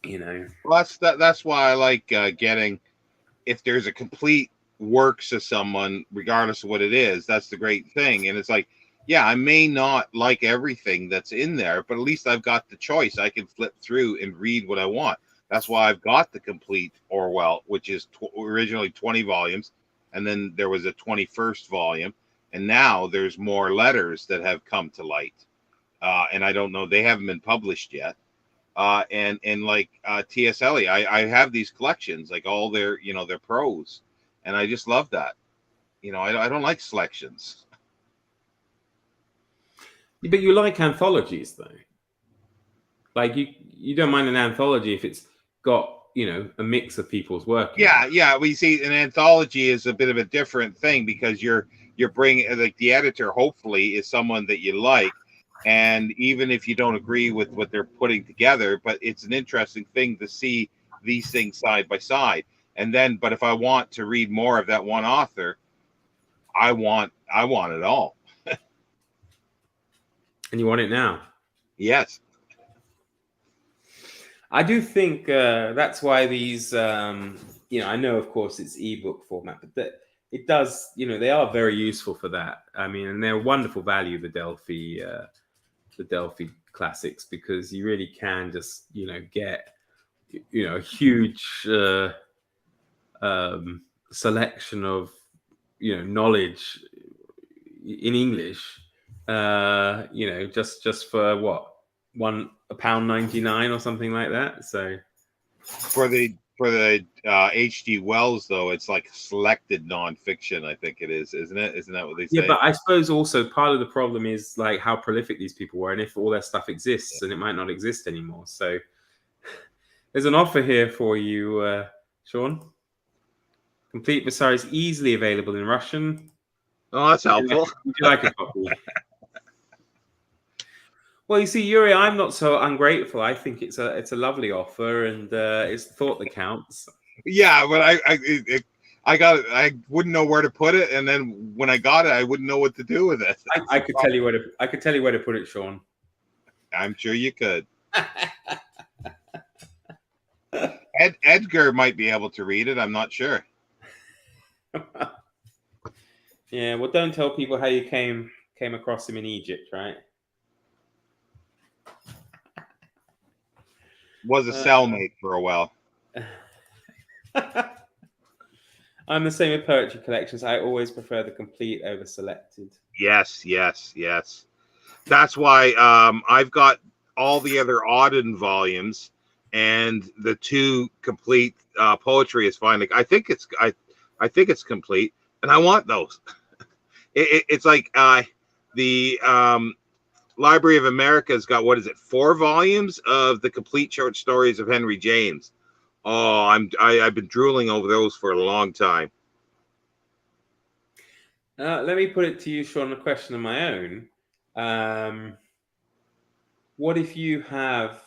you know. Well, that's why I like getting, if there's a complete works of someone, regardless of what it is, that's the great thing. And it's like, yeah, I may not like everything that's in there, but at least I've got the choice. I can flip through and read what I want. That's why I've got the complete Orwell, which is originally 20 volumes, and then there was a 21st volume, and now there's more letters that have come to light. And I don't know, they haven't been published yet. And like T.S. Eliot, I have these collections, like all their, their prose, and I just love that. I don't like selections. But you like anthologies, though. Like you don't mind an anthology if it's got a mix of people's work. Yeah. We see an anthology is a bit of a different thing because you're bringing, like, the editor hopefully is someone that you like. And even if you don't agree with what they're putting together, but it's an interesting thing to see these things side by side. And then, but if I want to read more of that one author, I want it all. And you want it now. Yes. I do think that's why these, I know, of course, it's ebook format, but that it does, they are very useful for that. I mean, and they're wonderful value, the Delphi classics, because you really can just get a huge selection of knowledge in English, just for what, £1.99 or something like that. So for the H.G. Wells, though, it's like selected nonfiction, I think it is, isn't it? Isn't that what they say? Yeah, but I suppose also part of the problem is like how prolific these people were, and if all their stuff exists, and it might not exist anymore. So there's an offer here for you, Sean. Complete Vasari is easily available in Russian. Oh, that's helpful. Would you like a copy? Well, you see, Yuri, I'm not so ungrateful. I think it's a lovely offer, and it's the thought that counts. Yeah, but I got it. I wouldn't know where to put it, and then when I got it, I wouldn't know what to do with it. I could tell you where to put it, Sean. I'm sure you could. Edgar might be able to read it. I'm not sure. Yeah, well, don't tell people how you came across him in Egypt, right? Was a cellmate for a while. I'm the same with poetry collections. I always prefer the complete over selected. Yes. That's why I've got all the other Auden volumes, and the 2 complete poetry is fine. Like, I think it's complete, and I want those. It's like the Library of America's got, what is it, 4 volumes of the complete short stories of Henry James. Oh, I've been drooling over those for a long time. Let me put it to you, Sean, a question of my own. What if you have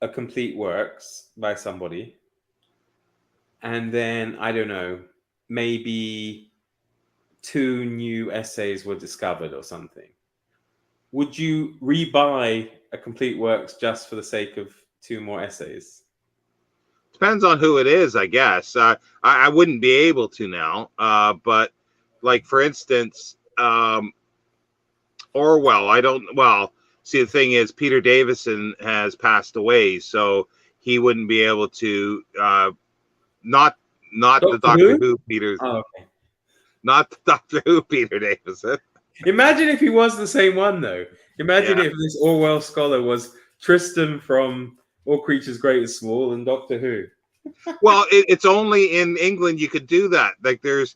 a complete works by somebody, and then, I don't know, maybe 2 new essays were discovered or something? Would you rebuy a complete works just for the sake of 2 more essays? Depends on who it is, I guess. I wouldn't be able to now, but like, for instance, Orwell. I don't. Well, see, the thing is, Peter Davison has passed away, so he wouldn't be able to. Not the Doctor Who Peter. Oh, okay. Not the Doctor Who Peter Davison. Imagine if he was the same one, though. Imagine if this Orwell scholar was Tristan from All Creatures Great and Small and Doctor Who. Well, it's only in England you could do that. Like, there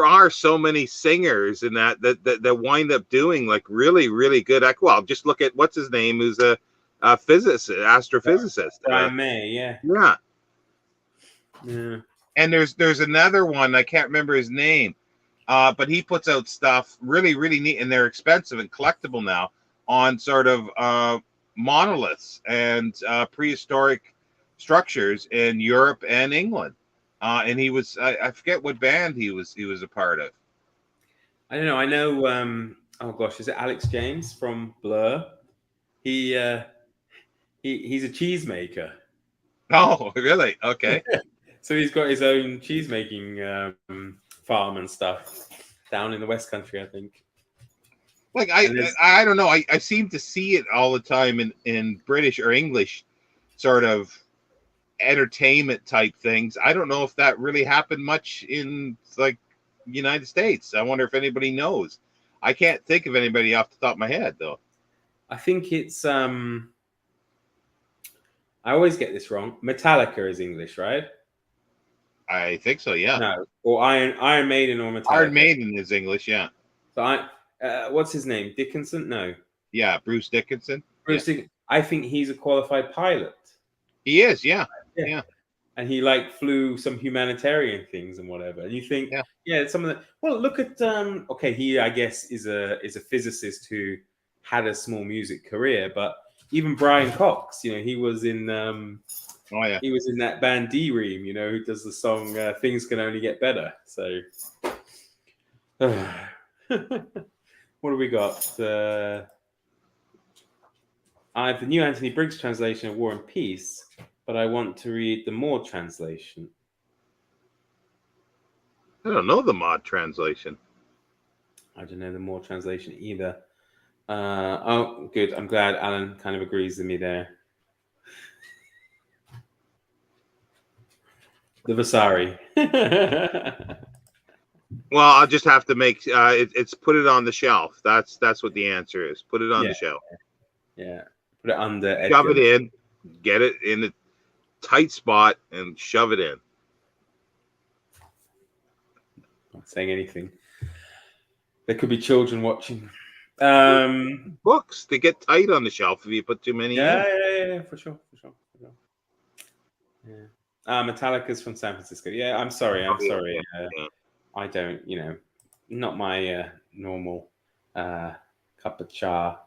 are so many singers in that wind up doing like really, really good. Well, just look at what's his name, who's a physicist, astrophysicist. Brian May, yeah. And there's another one, I can't remember his name, but he puts out stuff really, really neat, and they're expensive and collectible now, on sort of monoliths and prehistoric structures in Europe and England. And he was, I forget what band he was a part of. I don't know. I know. Oh gosh, is it Alex James from Blur? He he's a cheesemaker. Oh, really? Okay. So he's got his own cheese making farm and stuff down in the West Country, I think. Like And there's I don't know. I seem to see it all the time in British or English sort of entertainment type things. I don't know if that really happened much in like United States. I wonder if anybody knows. I can't think of anybody off the top of my head though. I think it's I always get this wrong. Metallica is English, right? I think so, yeah. No, or Iron Maiden or Metallica. Iron Maiden is English, yeah. So what's his name? Dickinson? No. Yeah, Bruce Dickinson. Bruce Yeah. I think he's a qualified pilot. He is, yeah. Yeah. And he like flew some humanitarian things and whatever. And you think, yeah, some of the well, look at okay, he I guess is a physicist who had a small music career, but even Brian Cox, you know, he was in he was in that band D-Ream, you know, who does the song Things Can Only Get Better. So what do we got? I have the new Anthony Briggs translation of War and Peace, but I want to read the Maud translation. I don't know the Maud translation. I don't know the Maud translation either. Oh, good. I'm glad Alan kind of agrees with me there. The Vasari. Well, I'll just have to make it's put it on the shelf. That's what the answer is. Put it on the shelf. Yeah. Put it under. Shove it in. Get it in a tight spot and shove it in. Not saying anything. There could be children watching. Books, they get tight on the shelf if you put too many in. Yeah, for sure. Yeah. Metallica's from San Francisco. Yeah, I'm sorry. I don't, you know, not my normal cup of cha.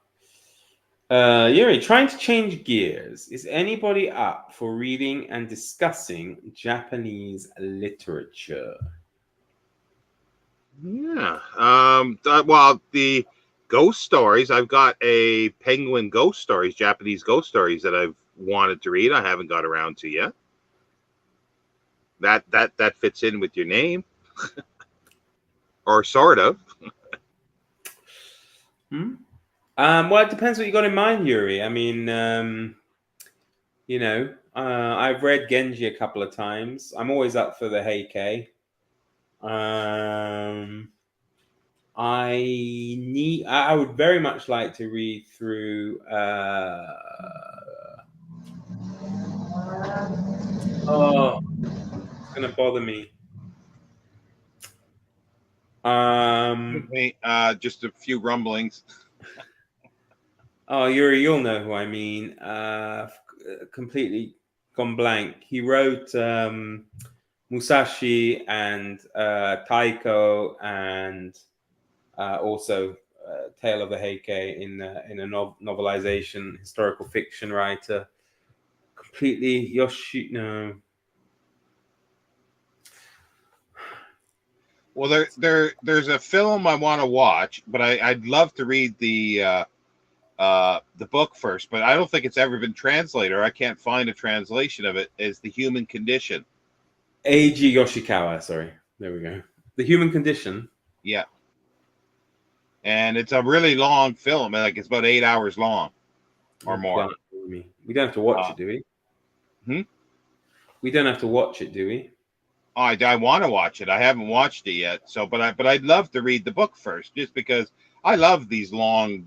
Yuri, trying to change gears. Is anybody up for reading and discussing Japanese literature? Yeah. Well, the ghost stories. I've got a Penguin Ghost Stories, Japanese ghost stories that I've wanted to read. I haven't got around to yet. That fits in with your name, or sort of. Well, it depends what you got in mind, Yuri. I mean, you know, I've read Genji a couple of times. I'm always up for the Heikei. I would very much like to read through oh, it's gonna bother me. Just a few rumblings. Oh, Yuri, you'll know who I mean. Completely gone blank. He wrote Musashi and Taiko and also Tale of the Heikei in a novelization, historical fiction writer. Completely no. Well, there's a film I want to watch, but I'd love to read the book first. But I don't think it's ever been translated, or I can't find a translation of it. Is The Human Condition? Eiji Yoshikawa. Sorry, there we go. The Human Condition. Yeah, and it's a really long film. Like it's about 8 hours long, or more. We don't have to watch it, do we? We don't have to watch it, do we? I want to watch it. I haven't watched it yet. So, but I'd love to read the book first, just because I love these long,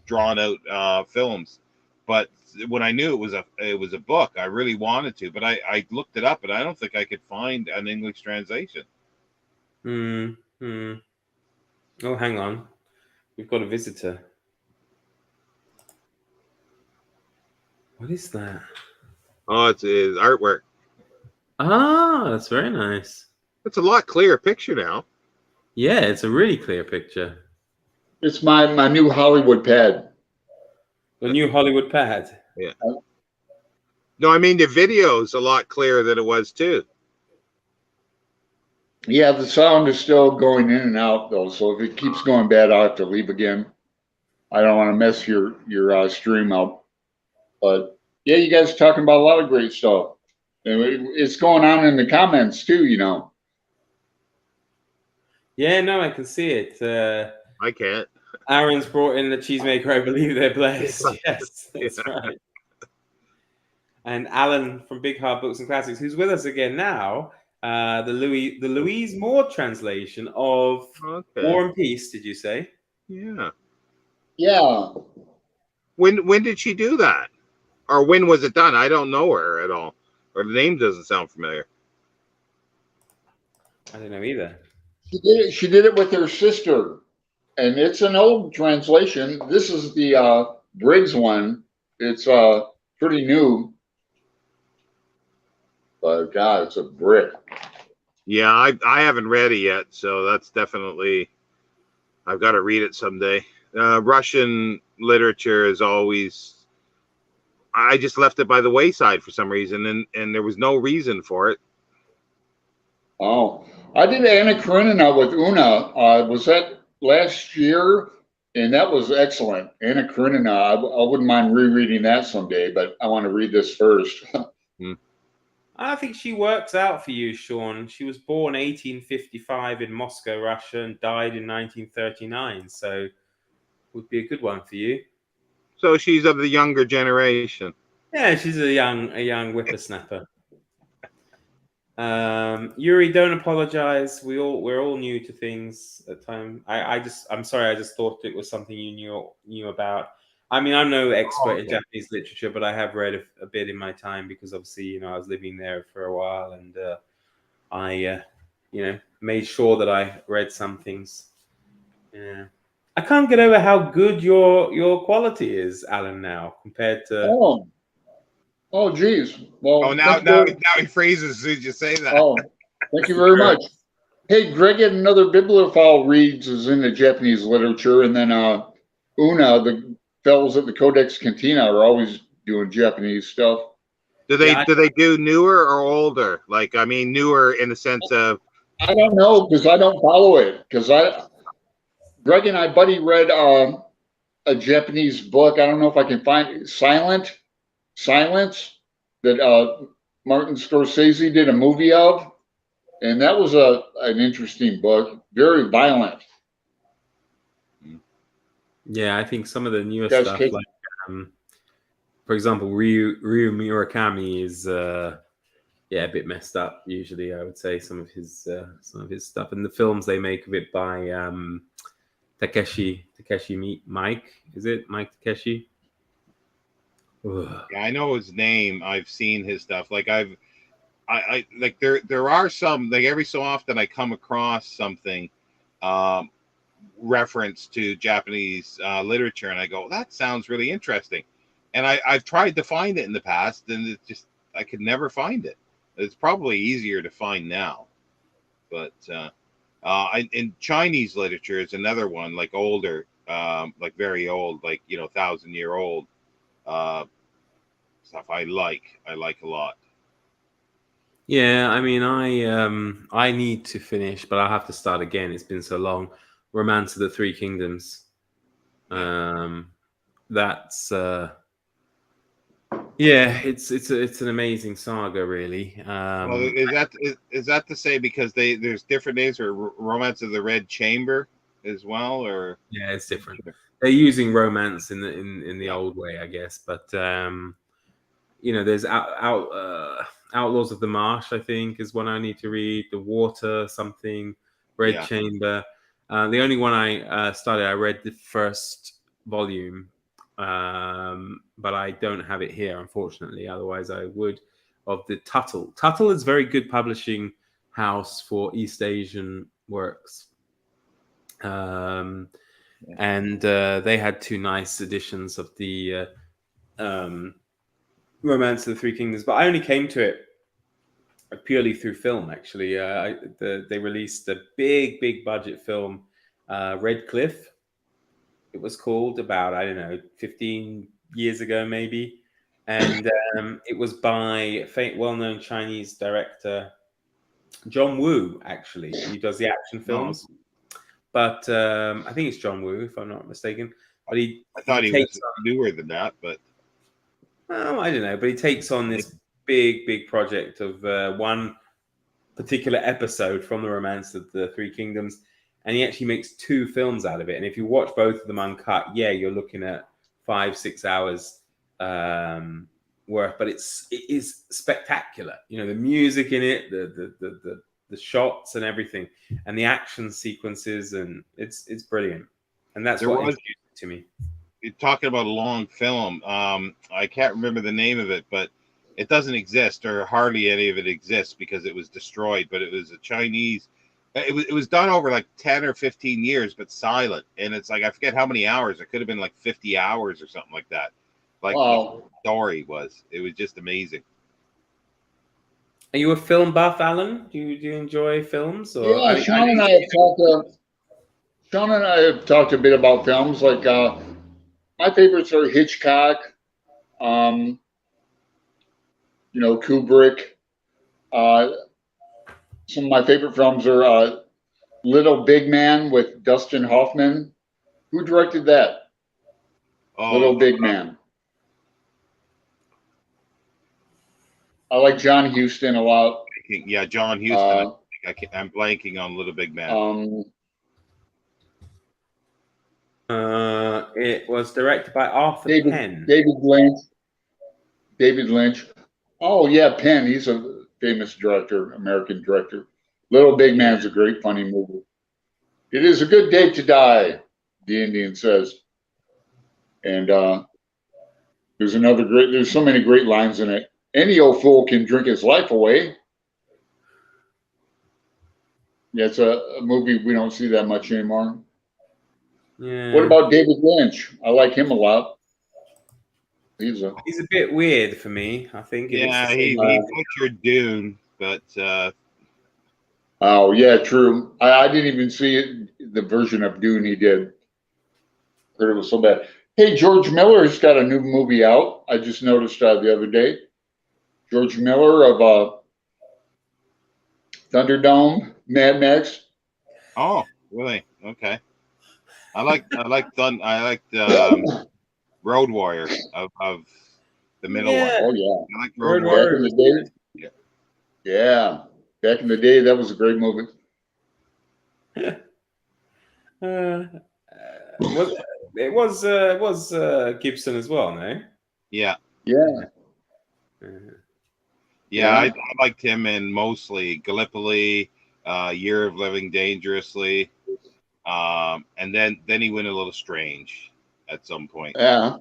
drawn out films. But when I knew it was a book, I really wanted to. But I looked it up, and I don't think I could find an English translation. Oh, hang on. We've got a visitor. What is that? Oh, it's artwork. Ah, that's very nice. It's a lot clearer picture now. Yeah, it's a really clear picture. It's my new Hollywood pad. The new Hollywood pad. Yeah. No, I mean the video's a lot clearer than it was too. Yeah, the sound is still going in and out though, so if it keeps going bad, I'll have to leave again. I don't want to mess your stream up. But yeah, you guys are talking about a lot of great stuff. And it's going on in the comments too, you know. Yeah, no, I can see it. I can't. Aaron's brought in the cheesemaker. I believe they're blessed. Yes, that's right. And Alan from Big Hard Books and Classics, who's with us again now. The Louise Moore translation of War and Peace. Did you say? Yeah. Yeah. When did she do that? Or when was it done? I don't know her at all. Or the name doesn't sound familiar. I don't know either. She did it with her sister. And it's an old translation. This is the Briggs one. It's pretty new. But God, it's a brick. Yeah, I haven't read it yet, so that's definitely I've got to read it someday. Russian literature is always I just left it by the wayside for some reason, and there was no reason for it. Oh, I did Anna Karenina with Una. Was that last year? And that was excellent. Anna Karenina. I wouldn't mind rereading that someday, but I want to read this first. I think she works out for you, Sean. She was born 1855 in Moscow, Russia, and died in 1939. So would be a good one for you. So she's of the younger generation. Yeah, she's a young whippersnapper. Yuri, don't apologize. We're all new to things at time. I'm sorry. I just thought it was something you knew about. I mean, I'm no expert in Japanese literature, but I have read a bit in my time because obviously, I was living there for a while, and I made sure that I read some things. Yeah, I can't get over how good your quality is, Alan. Now compared to Oh, geez. Well, now he phrases as soon as you say that. Oh, thank you very much. Hey, Greg and another bibliophile reads is into Japanese literature, and then Una, the fellows at the Codex Cantina, are always doing Japanese stuff. Do they do newer or older? Like, I mean, newer in the sense of I don't know because I don't follow it. Greg and I, buddy, read a Japanese book. I don't know if I can find it. Silence that Martin Scorsese did a movie of. And that was an interesting book, very violent. Yeah, I think some of the newer stuff, like for example, Ryu Murakami is a bit messed up. Usually, I would say some of his stuff, and the films they make of it by Takeshi Mike. Is it Mike Takeshi? Yeah, I know his name. I've seen his stuff. Like I like there are some, like every so often I come across something reference to Japanese literature, and I go, that sounds really interesting. And I've tried to find it in the past, and it just I could never find it. It's probably easier to find now, but in Chinese literature is another one, like older, like very old, like 1,000-year-old stuff. I like a lot. Yeah, I mean, I need to finish, but I'll have to start again. It's been so long. Romance of the Three Kingdoms. That's it's an amazing saga, really. Well, is that to say because there's different names for Romance of the Red Chamber as well, or yeah, it's different. They're using romance in the old way, I guess, but there's Outlaws of the Marsh, I think, is one I need to read. The Water something, Red Chamber. The only one I started, I read the first volume, but I don't have it here, unfortunately. Otherwise, I would. Of the Tuttle. Tuttle is very good publishing house for East Asian works. And they had two nice editions of the Romance of the Three Kingdoms, but I only came to it purely through film. Actually, they released a big budget film, Red Cliff. It was called, about 15 years ago maybe, and it was by well-known Chinese director John Woo, actually. He does the action films. But I think it's John Woo, if I'm not mistaken. But I thought he takes was newer than that, but well, I don't know. But he takes on this big project of one particular episode from the Romance of the Three Kingdoms, and he actually makes 2 films out of it. And if you watch both of them uncut, yeah, you're looking at 5-6 hours worth. But it is spectacular. You know, the music in it, the shots and everything, and the action sequences, and it's brilliant. And that's what introduced it to me. You're talking about a long film. I can't remember the name of it, but it doesn't exist, or hardly any of it exists because it was destroyed. But it was a Chinese. It was done over like 10 or 15 years, but silent. And it's like I forget how many hours. It could have been like 50 hours or something like that. Like the story was. It was just amazing. Are you a film buff, Alan? Do you enjoy films? Or Yeah, Sean and I have talked a bit about films. Like my favorites are Hitchcock, you know, Kubrick. Some of my favorite films are Little Big Man with Dustin Hoffman. Who directed that? Little Big Man. I like John Huston a lot. Yeah, John Huston. I'm blanking on Little Big Man. It was directed by Arthur Penn. David Lynch. Oh yeah, Penn. He's a famous director, American director. Little Big Man's a great, funny movie. It is a good day to die, the Indian says. And there's so many great lines in it. Any old fool can drink his life away. Yeah, it's a movie we don't see that much anymore. Yeah. What about David Lynch? I like him a lot. He's a bit weird for me, I think. Yeah, he butchered Dune, but oh yeah, true. I didn't even see it, the version of Dune he did. Heard it was so bad. Hey, George Miller's got a new movie out. I just noticed the other day. George Miller of Thunderdome, Mad Max. Oh, really? Okay. I liked Road Warrior of the middle one. Oh yeah. I like Road Warrior. Back in the day. Yeah. Back in the day, that was a great movie. It was Gibson as well, no? Yeah. Yeah. Yeah, I liked him in mostly Gallipoli, Year of Living Dangerously, and then he went a little strange at some point. Yeah.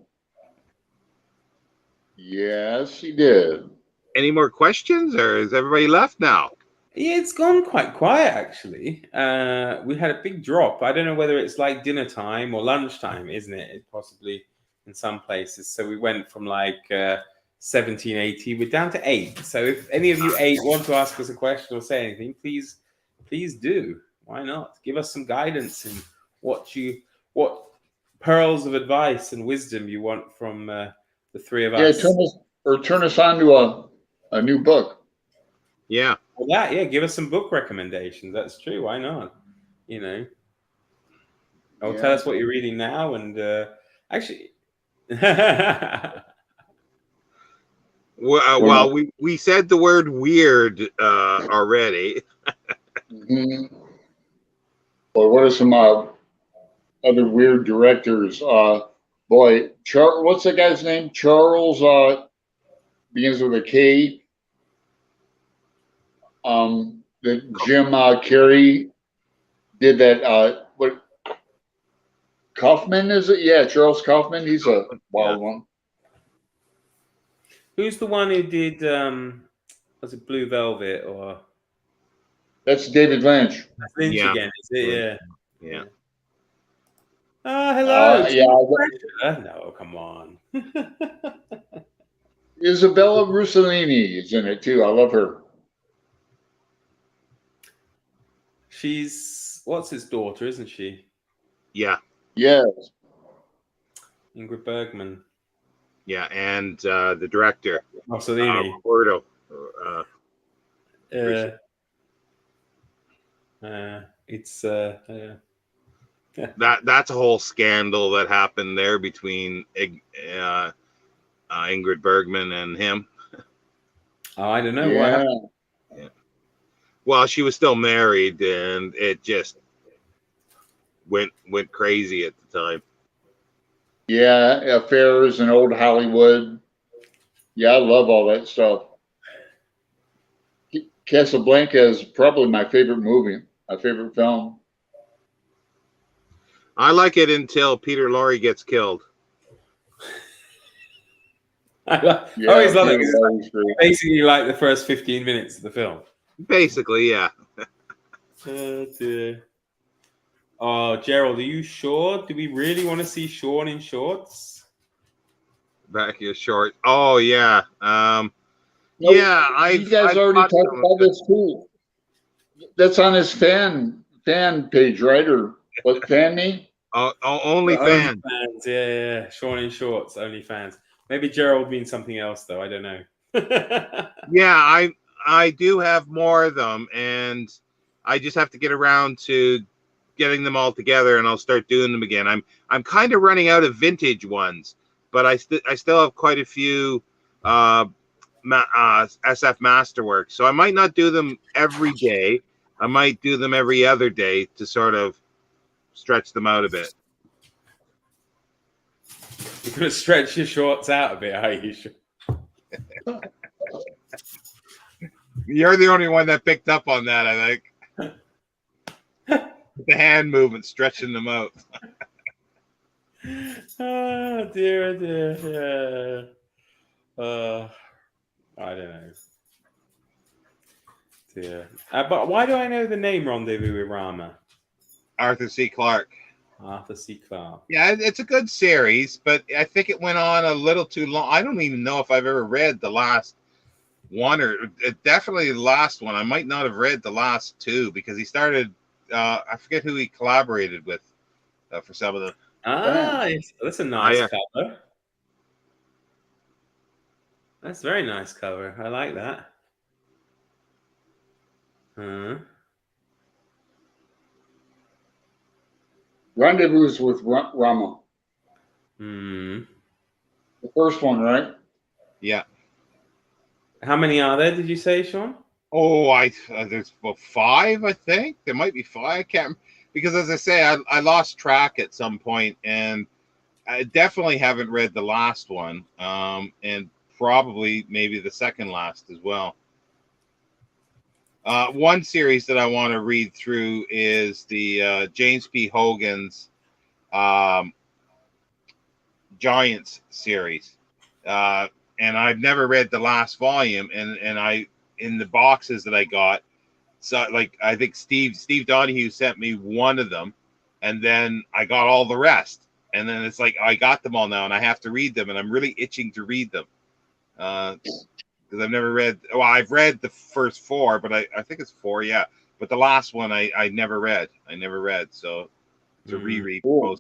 Yes, he did. Any more questions, or is everybody left now? Yeah, it's gone quite quiet actually. We had a big drop. I don't know whether it's like dinner time or lunchtime, isn't it? Possibly in some places. So we went from like 17, 18, we're down to 8. So if any of you 8 want to ask us a question or say anything, please do. Why not? Give us some guidance in what pearls of advice and wisdom you want from the 3 of us. Yeah, turn us on to a new book. Yeah. Well, give us some book recommendations. That's true. Why not? You know. Tell us what you're reading now, and actually. Well, we said the word weird already. Mm-hmm. Well, what are some other weird directors? Boy, what's the guy's name? Charles begins with a K. That Jim Carrey did that. What Kaufman is it? Yeah, Charles Kaufman. He's a wild one. Who's the one who did? Was it Blue Velvet or? That's David Lynch. That's Lynch again, is it? Yeah. Hello. No, come on. Isabella Rossellini is in it too. I love her. She's what's his daughter, isn't she? Yeah. Yes. Ingrid Bergman. Yeah, and the director, Rossellini. Roberto. It's That's a whole scandal that happened there between Ingrid Bergman and him. I don't know what Yeah. happened. Yeah. Well, she was still married, and it just went crazy at the time. Yeah, affairs in old Hollywood. Yeah, I love all that stuff. Casablanca is probably my favorite movie, my favorite film. I like it until Peter Lorre gets killed. I Yeah, always love it. Peter Lorre's great. Basically, like the first 15 minutes of the film. Basically, yeah. Oh dear. Oh, Gerald, are you sure? Do we really want to see Sean in shorts? Back your short. Oh yeah. No, Yeah, you guys I've already watched talked some of about it. this too. That's on his fan page, right? Or what, fan me? Only fan. OnlyFans, yeah. Sean in shorts, OnlyFans. Maybe Gerald means something else, though. I don't know. Yeah, I do have more of them, and I just have to get around to getting them all together, and I'll start doing them again. I'm kind of running out of vintage ones, but I still have quite a few SF Masterworks, so I might not do them every day. I might do them every other day to sort of stretch them out a bit. You're going to stretch your shorts out a bit, are you? You're the only one that picked up on that, I think. The hand movement, stretching them out. Oh, dear, oh dear. Yeah. I don't know. Dear. But why do I know the name Rendezvous with Rama? Arthur C. Clarke. Arthur C. Clarke. Yeah, it's a good series, but I think it went on a little too long. I don't even know if I've ever read the last one, or definitely the last one. I might not have read the last two because he started. I forget who he collaborated with for some of them. That's a nice cover. That's a very nice cover. I like that. Rendezvous with Rama. Hmm. The first one, right? Yeah. How many are there? Did you say, Sean? Oh, there's 5. I think there might be 5. I can't, because as I say, I lost track at some point, and I definitely haven't read the last one, and probably maybe the second last as well. One series that I want to read through is the James P. Hogan's Giants series, and I've never read the last volume, and I, in the boxes that I got, so like I think Steve Donahue sent me one of them, and then I got all the rest, and then it's like I got them all now, and I have to read them, and I'm really itching to read them. Because I've never read. Well, I've read the first 4, but I think it's 4, yeah. But the last one I never read. So it's a reread. Cool.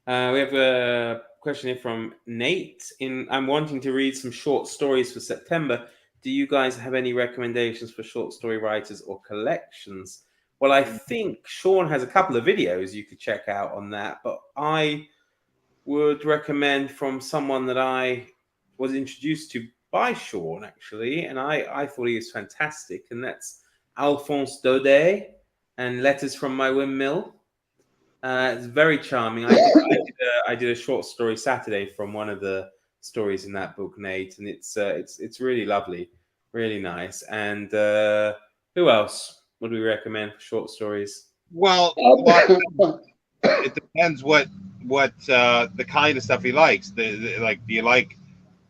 We have a question here from Nate. I'm wanting to read some short stories for September. Do you guys have any recommendations for short story writers or collections? Well, I think Sean has a couple of videos you could check out on that, but I would recommend from someone that I was introduced to by Sean, actually, and I thought he was fantastic, and that's Alphonse Daudet and Letters from My Windmill. It's very charming. I did a short story Saturday from one of the stories in that book, Nate, and it's really lovely, really nice. And who else would we recommend for short stories? Well, it depends what the kind of stuff he likes. Like, do you like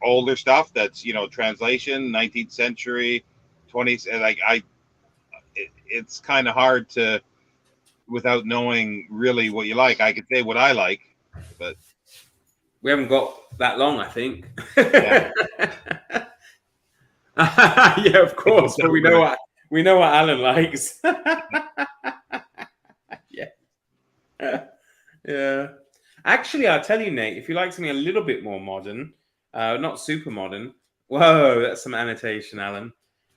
older stuff that's translation, 19th century, 20s? Like it's kind of hard to, without knowing really what you like. I could say what I like, but we haven't got that long, I think. Yeah. Yeah, of course, but we know what Alan likes. Yeah. Yeah. Actually, I'll tell you, Nate, if you like something a little bit more modern, not super modern. Whoa, that's some annotation, Alan.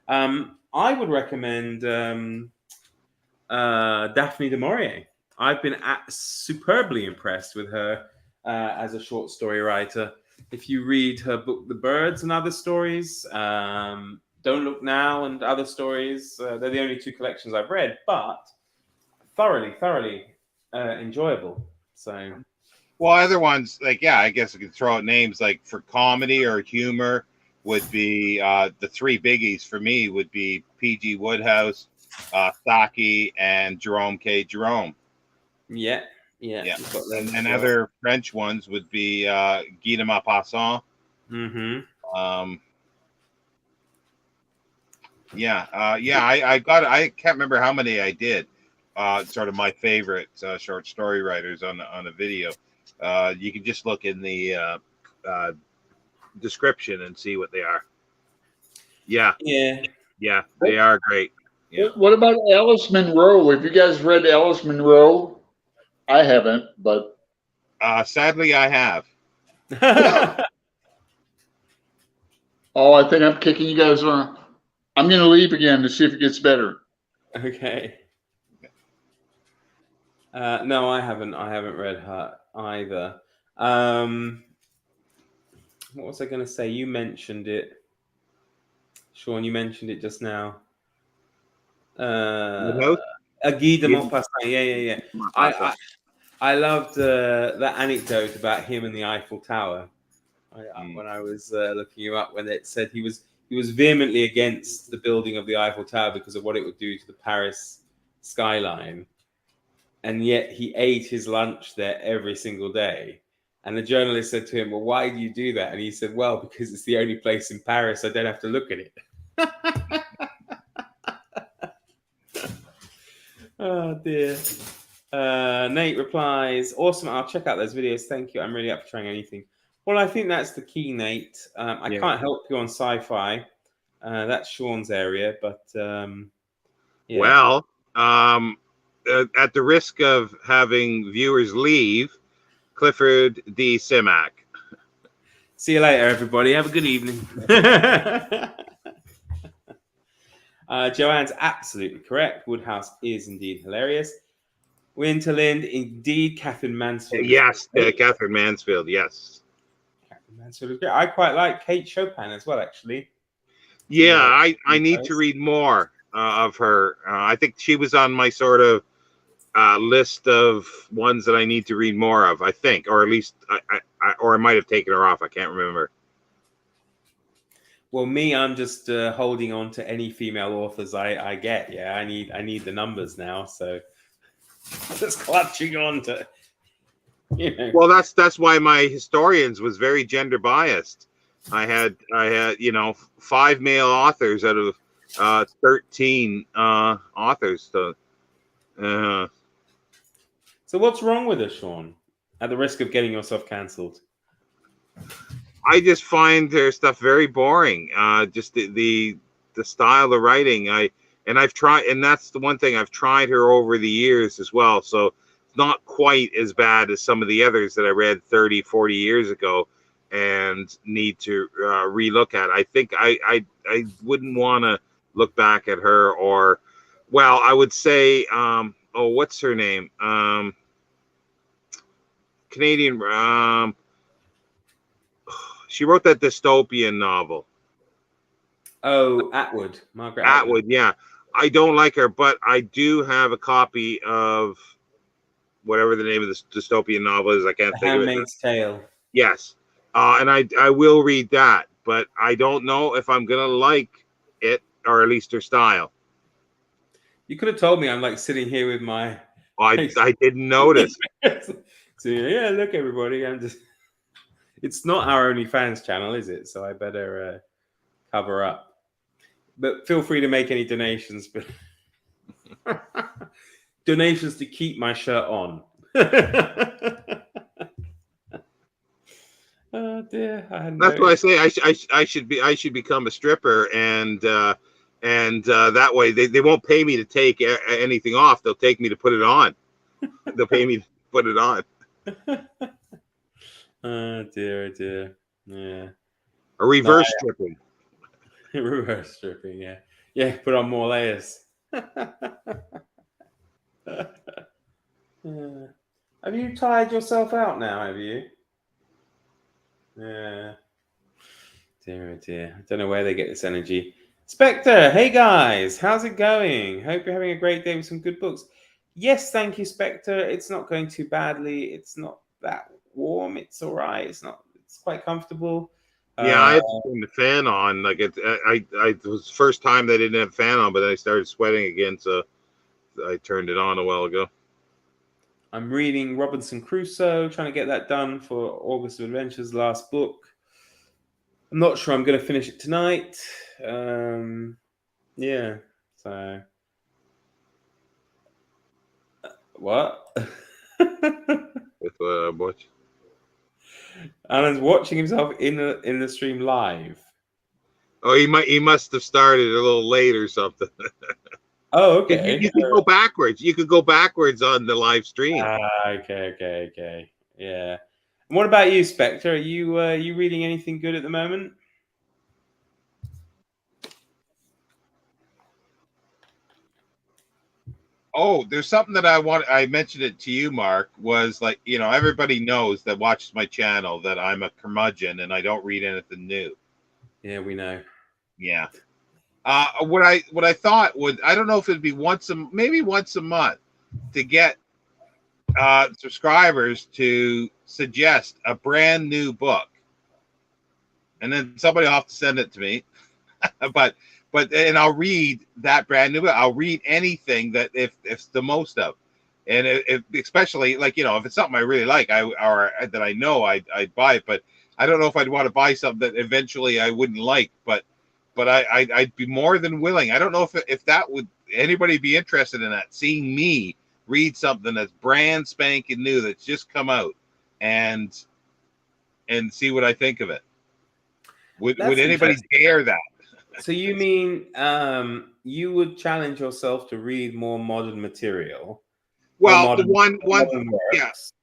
I would recommend Daphne du Maurier. I've been superbly impressed with her as a short story writer. If you read her book, The Birds and Other Stories, Don't Look Now and Other Stories, they're the only two collections I've read, but thoroughly enjoyable. So, Well, other ones like I guess I could throw out names like for comedy or humor would be the three biggies for me would be P.G. Woodhouse, Saki, and Jerome K. Jerome. yeah. And other French ones would be Guy de Maupassant. Mm-hmm. I can't remember how many I did. Sort of my favorite short story writers on a video. You can just look in the description and see what they are. Yeah, they are great. Yeah. What about Alice Munro? Have you guys read Alice Munro? I haven't, but Sadly, I have. oh, I think I'm kicking you guys on. I'm going to leave again to see if it gets better. Okay. No, I haven't. I haven't read her either. What was I going to say? You mentioned it, Sean. You mentioned it just now. Guy de Maupassant. Yeah. I loved that anecdote about him and the Eiffel Tower. When I was looking you up, when it said he was vehemently against the building of the Eiffel Tower because of what it would do to the Paris skyline, and yet he ate his lunch there every single day. And the journalist said to him, "Well, why do you do that?" And he said, "Well, because it's the only place in Paris I don't have to look at it." Oh dear. Nate replies, "Awesome! I'll check out those videos. Thank you. I'm really up for trying anything." Well, I think that's the key, Nate. I can't help you on sci-fi. That's Sean's area, but yeah. Well, at the risk of having viewers leave, Clifford D. Simak. See you later, everybody. Have a good evening. Joanne's absolutely correct. Woodhouse is indeed hilarious. Winterland, indeed. Catherine Mansfield. Yes, Catherine Mansfield. Yes. Catherine Mansfield is great. I quite like Kate Chopin as well, actually. Yeah, I need to read more of her. I think she was on my sort of list of ones that I need to read more of. I think, or at least, I might have taken her off. I can't remember. Well, me, I'm just holding on to any female authors I get. Yeah, I need the numbers now, so just clutching on to. Well, that's why my historians was very gender biased. I had 5 male authors out of 13 authors. So what's wrong with her, Sean? At the risk of getting yourself cancelled. I just find their stuff very boring. Just the style of writing. I've tried, and that's the one thing I've tried her over the years as well. So it's not quite as bad as some of the others that I read 30, 40 years ago and need to relook at. I think I wouldn't want to look back at her, or, well, I would say, what's her name? Canadian. She wrote that dystopian novel. Oh, Atwood. Margaret Atwood, yeah. I don't like her, but I do have a copy of whatever the name of this dystopian novel is. I can't think of it. Handmaid's Tale. Yes. And I will read that, but I don't know if I'm going to like it, or at least her style. You could have told me I'm like sitting here with my... I didn't notice. So, yeah, look, everybody. I'm just... It's not our OnlyFans channel, is it? So I better cover up. But feel free to make any donations. But donations to keep my shirt on. Oh dear! That's what I say. I should become a stripper, and that way they won't pay me to take anything off. They'll take me to put it on. They'll pay me to put it on. Oh dear. Yeah. A reverse stripping. Reverse stripping, yeah. Yeah, put on more layers. Yeah. Have you tired yourself out now? Have you? Yeah. Dear, oh dear. I don't know where they get this energy. Spectre, hey guys, how's it going? Hope you're having a great day with some good books. Yes, thank you, Spectre. It's not going too badly. It's not that warm. It's all right. It's not. It's quite comfortable. Yeah, I had to turn the fan on. Like it was the first time they didn't have fan on, but I started sweating again, so I turned it on a while ago. I'm reading Robinson Crusoe, trying to get that done for August of Adventure's last book. I'm not sure I'm going to finish it tonight. Yeah, so what? With what I watched. Alan's watching himself in the stream live. Oh, he must have started a little late or something. Oh, okay. You could go backwards. You could go backwards on the live stream. Okay. Yeah. And what about you, Spectre? Are you reading anything good at the moment? Oh, there's something that I mentioned it to you, Mark, was like, everybody knows that watches my channel that I'm a curmudgeon and I don't read anything new. Yeah, we know. Yeah. What I thought I don't know if it'd be maybe once a month to get subscribers to suggest a brand new book. And then somebody will have to send it to me. and I'll read that brand new book. I'll read anything that if the most of, and if especially like if it's something I really like, or that I know I'd buy it. But I don't know if I'd want to buy something that eventually I wouldn't like. But I'd be more than willing. I don't know if that would anybody be interested in that. Seeing me read something that's brand spanking new that's just come out, and see what I think of it. Would anybody dare that? So you mean you would challenge yourself to read more modern material? Well, modern, the one works,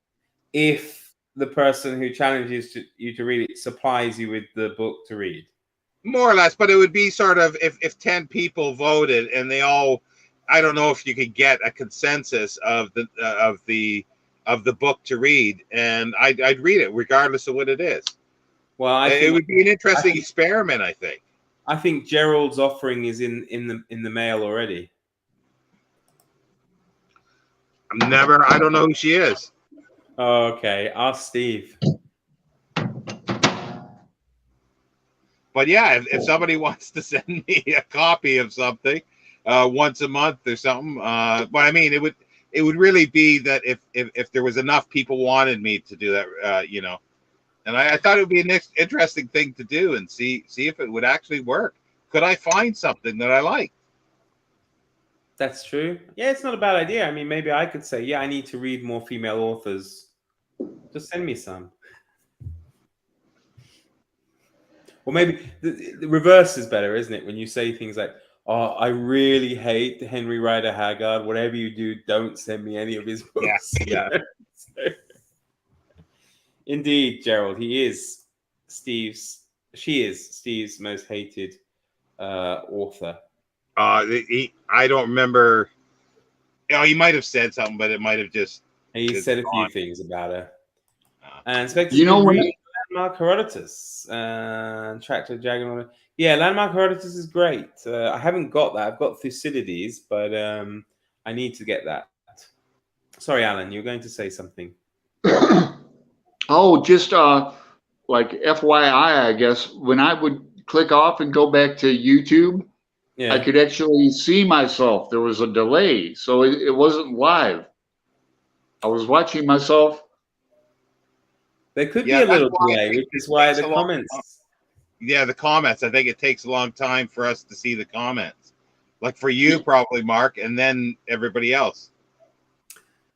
if the person who challenges you to read it supplies you with the book to read. More or less, but it would be sort of if 10 people voted and they all, I don't know if you could get a consensus of the book to read, and I'd read it regardless of what it is. Well, it would be an interesting experiment, I think. I think Gerald's offering is in the mail already. I don't know who she is. Oh, okay, ask Steve. But yeah, if somebody wants to send me a copy of something once a month or something, but I mean, it would really be that if there was enough people wanted me to do that, and I thought it would be an interesting thing to do and see if it would actually work. Could I find something that I like? That's true. Yeah, it's not a bad idea. I mean, maybe I could say, yeah, I need to read more female authors. Just send me some. Or maybe the reverse is better, isn't it? When you say things like, oh, I really hate Henry Rider Haggard. Whatever you do, don't send me any of his books. Yeah. Indeed, Gerald, she is Steve's most hated author. I don't remember. He might have said something, but it might have just. He said a few things about her. And Landmark Herodotus and Tractor Dragon. Yeah, Landmark Herodotus is great. I haven't got that. I've got Thucydides, but I need to get that. Sorry, Alan, you were going to say something. Oh, just like FYI, I guess when I would click off and go back to YouTube, I could actually see myself. There was a delay, so it wasn't live. I was watching myself. There could be a little delay, which is why the comments. Yeah, the comments. I think it takes a long time for us to see the comments. Like for you, probably, Mark, and then everybody else.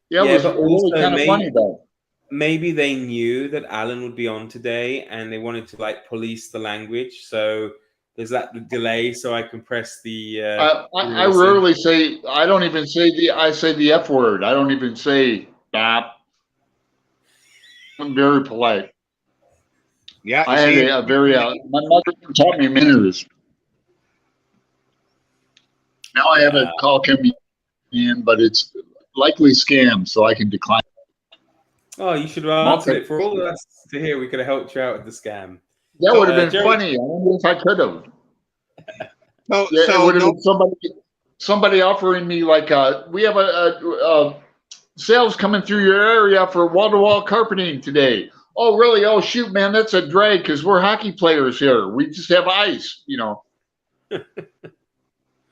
Yeah, it was really kind of funny though. Maybe they knew that Alan would be on today, and they wanted to like police the language. So there's that delay, so I can press the. I rarely say. I don't even say the. I say the F word. I don't even say bap. I'm very polite. Yeah, I had a very. My mother taught me manners. Now I have a call coming in, but it's likely scam, so I can decline. Oh, you should have answered it for all of us to hear. We could have helped you out with the scam. That would have been Jerry- funny. I wonder if I could have. So, Yeah, it would have no, been somebody offering me like, we have a sales coming through your area for wall-to-wall carpeting today. Oh, really? Oh, shoot, man, that's a drag because we're hockey players here. We just have ice, you know.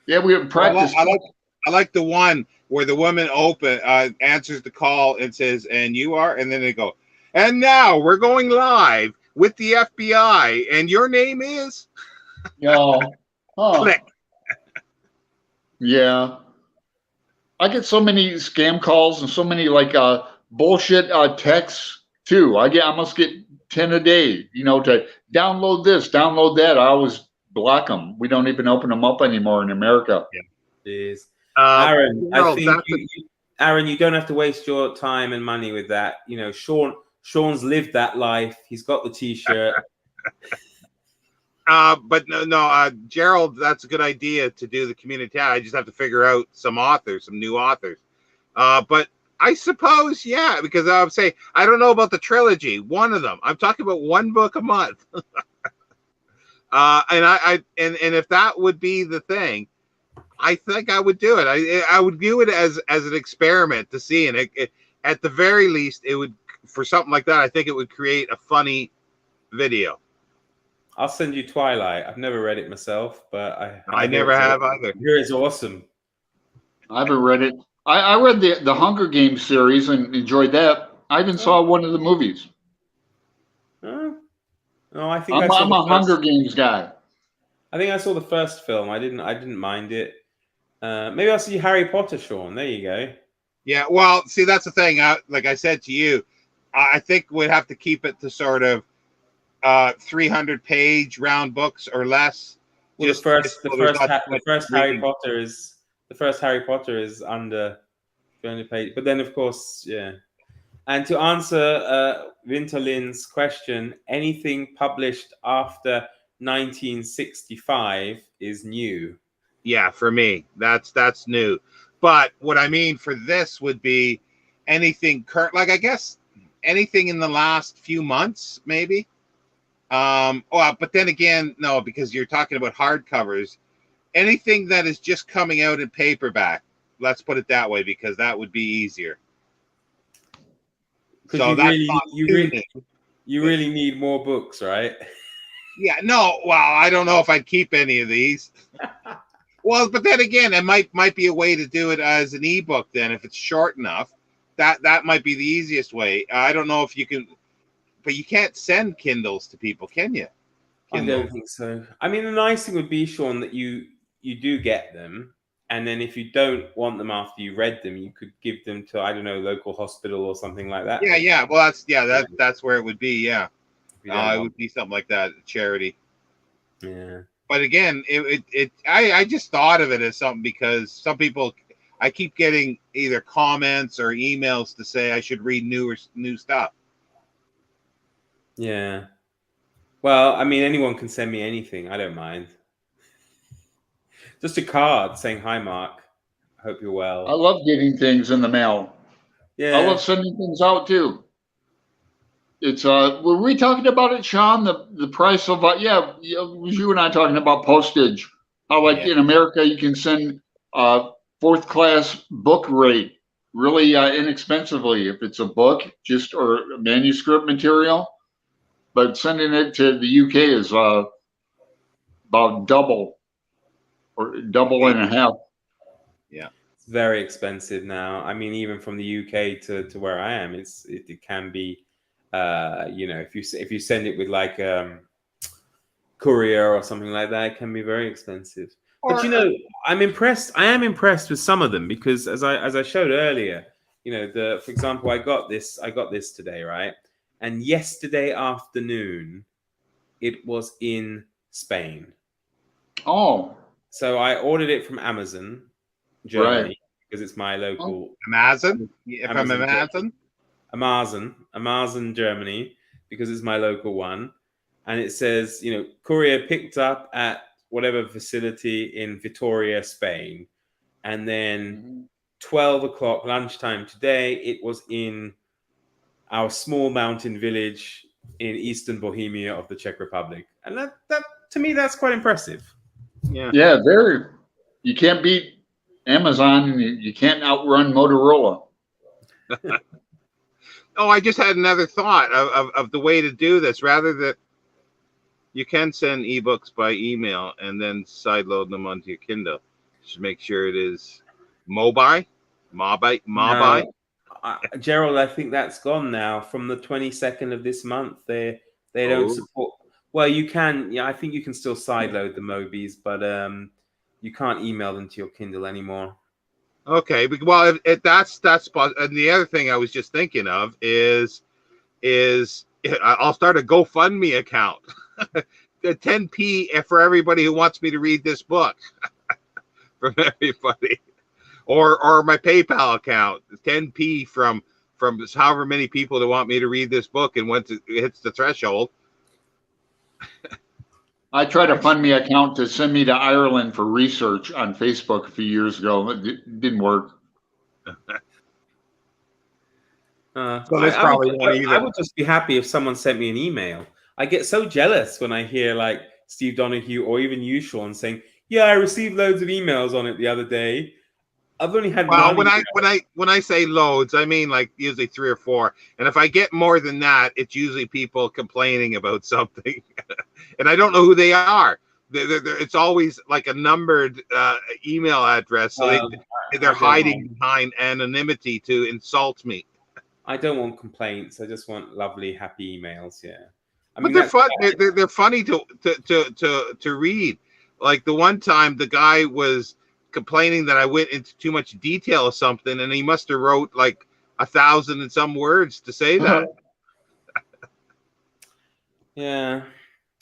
Yeah, we have practice. I like the one where the woman answers the call and says, "And you are," and then they go, "And now we're going live with the FBI, and your name is." No. Huh. Click. Yeah. I get so many scam calls and so many like bullshit texts too. I must get 10 a day, you know, to download this, download that. I always block them. We don't even open them up anymore in America. Jeez. Aaron, I Gerald, think Aaron, you don't have to waste your time and money with that. You know, Sean's lived that life. He's got the T-shirt. But no, Gerald, that's a good idea to do the community tab. I just have to figure out some new authors. But I suppose, yeah, because I would say I don't know about the trilogy. One of them, I'm talking about one book a month. And if that would be the thing, I think I would do it. I would view it as an experiment to see, and at the very least, it would, for something like that, I think it would create a funny video. I'll send you Twilight. I've never read it myself, but I never have either. Here is awesome. I haven't read it. I read the Hunger Games series and enjoyed that. I even saw one of the movies. No, I think I'm a Hunger Games guy. I think I saw the first film. I didn't mind it. Maybe I'll see Harry Potter, Sean. There you go. Yeah, well, see, that's the thing. Like I said to you, I think we'd have to keep it to sort of 300-page round books or less. Well, the first Harry Potter is under 300 pages. But then, of course, yeah. And to answer Winterlin's question, anything published after 1965 is new. Yeah, for me, that's new. But what I mean for this would be anything current, like I guess anything in the last few months, maybe. But then again, no, because you're talking about hardcovers. Anything that is just coming out in paperback, let's put it that way, because that would be easier. So you really need more books, right? Yeah, no, well, I don't know if I'd keep any of these. Well, but then again, it might be a way to do it as an ebook. Then, if it's short enough, that might be the easiest way. I don't know if you can, but you can't send Kindles to people, can you? Kindle. I don't think so. I mean, the nice thing would be, Sean, that you do get them, and then if you don't want them after you read them, you could give them to, I don't know, local hospital or something like that. Yeah. Well, that's where it would be. Yeah, it would be something like that, charity. Yeah. But again, I just thought of it as something because some people, I keep getting either comments or emails to say I should read new stuff. Yeah. Well, I mean, anyone can send me anything. I don't mind. Just a card saying, "Hi, Mark. I hope you're well." I love getting things in the mail. Yeah. I love sending things out too. It's were we talking about it, Sean? The price of it was you and I talking about postage. How in America you can send fourth class book rate really inexpensively if it's a book or manuscript material, but sending it to the UK is about double or double and a half. Yeah, it's very expensive now. I mean, even from the UK to where I am, it can be. If you send it with like courier or something like that, it can be very expensive. But I'm impressed. I am impressed with some of them because as I showed earlier, for example, I got this today, right? And yesterday afternoon, it was in Spain. Oh. So I ordered it from Amazon, Germany, because it's my local. Amazon, Amazon, Germany, because it's my local one. And it says, courier picked up at whatever facility in Vitoria, Spain. And then 12 o'clock lunchtime today. It was in our small mountain village in eastern Bohemia of the Czech Republic. And that to me, that's quite impressive. Yeah. Yeah, very. You can't beat Amazon, and you can't outrun Motorola. Oh, I just had another thought of the way to do this. Rather that you can send ebooks by email and then sideload them onto your Kindle. Just make sure it is mobile. No, Gerald, I think that's gone now. From the 22nd of this month, they don't support. Well, you can. Yeah, I think you can still sideload the Mobies, but you can't email them to your Kindle anymore. Okay, well, if that's and the other thing I was just thinking of is I'll start a GoFundMe account, 10p for everybody who wants me to read this book, from everybody, or my PayPal account, 10p from however many people that want me to read this book, and once it hits the threshold. I tried a fund me account to send me to Ireland for research on Facebook a few years ago. It didn't work. So that's probably not either. I would just be happy if someone sent me an email. I get so jealous when I hear like Steve Donahue or even you, Sean, saying, "Yeah, I received loads of emails on it the other day." I've only had well, one. when I say loads, I mean like usually 3 or 4. And if I get more than that, it's usually people complaining about something, and I don't know who they are. It's always like a numbered email address, so they're hiding behind anonymity to insult me. I don't want complaints. I just want lovely, happy emails. Yeah, But they're fun. They're funny to read. Like the one time, the guy was complaining that I went into too much detail of something, and he must have wrote like 1,000 and some words to say that. Yeah,